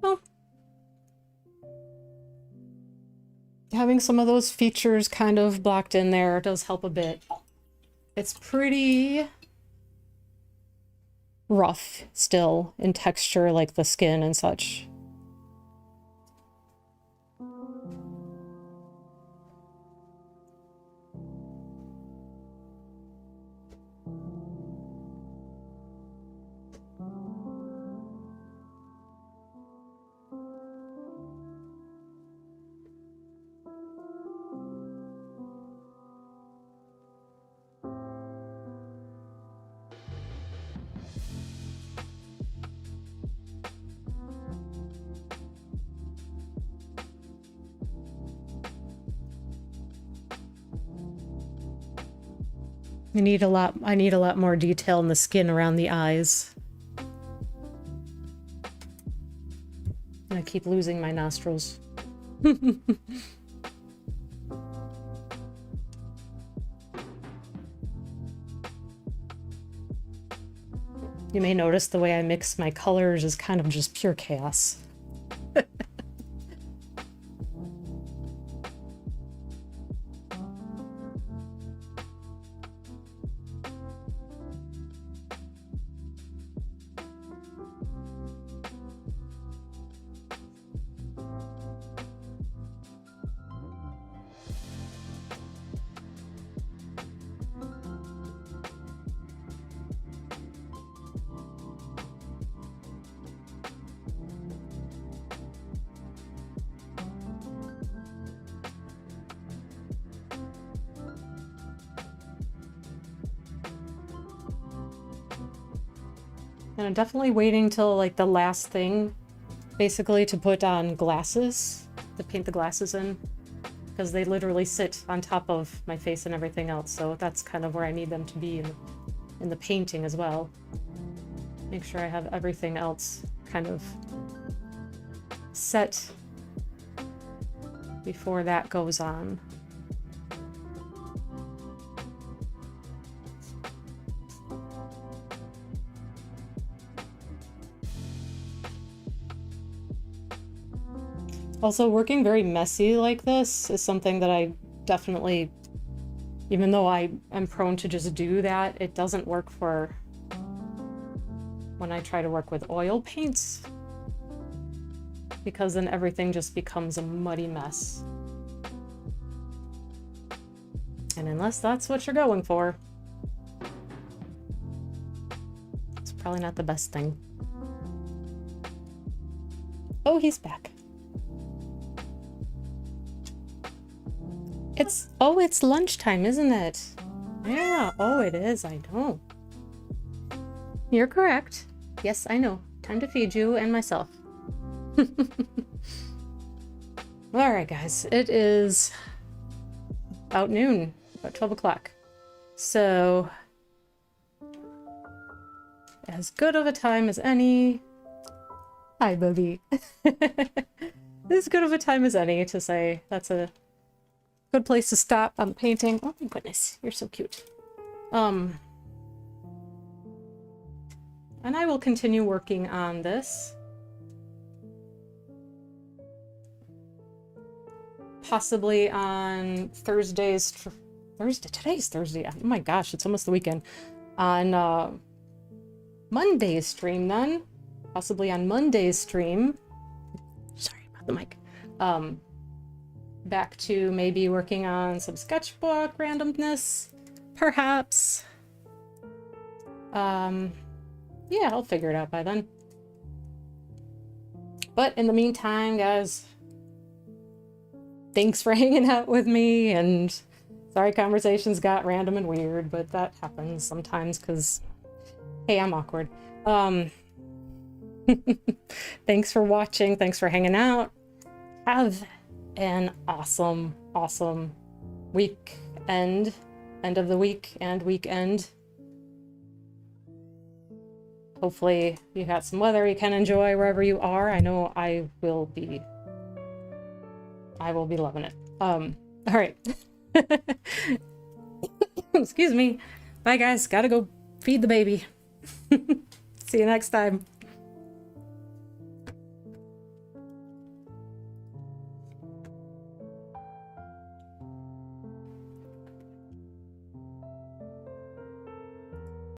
Well, having some of those features kind of blocked in there does help a bit. It's pretty rough still in texture, like the skin and such. I need a lot more detail in the skin around the eyes. I keep losing my nostrils. You may notice the way I mix my colors is kind of just pure chaos. And I'm definitely waiting till like the last thing, basically, to put on glasses, to paint the glasses in, because they literally sit on top of my face and everything else, so that's kind of where I need them to be in the painting as well. Make sure I have everything else kind of set before that goes on. Also, working very messy like this is something that I definitely, even though I am prone to just do that, it doesn't work for when I try to work with oil paints, because then everything just becomes a muddy mess. And unless that's what you're going for, it's probably not the best thing. Oh, he's back. It's lunchtime, isn't it? Yeah, oh, it is, I know. You're correct. Yes, I know. Time to feed you and myself. Alright, guys, it is about noon, about 12 o'clock. So, as good of a time as any. Hi, Bubby. As good of a time as any to say that's a good place to stop on the painting. Oh my goodness, you're so cute. And I will continue working on this. Possibly on Thursdays. Today's Thursday. Oh my gosh, it's almost the weekend. On Monday's stream then. Possibly on Monday's stream. Sorry about the mic. Back to maybe working on some sketchbook randomness, perhaps. Yeah, I'll figure it out by then. But in the meantime, guys, thanks for hanging out with me, and sorry conversations got random and weird, but that happens sometimes because, hey, I'm awkward. Thanks for watching. Thanks for hanging out. Have an awesome, awesome weekend, end of the week and weekend. Hopefully you got some weather you can enjoy wherever you are. I know I will be loving it. All right. Excuse me. Bye, guys. Gotta go feed the baby. See you next time.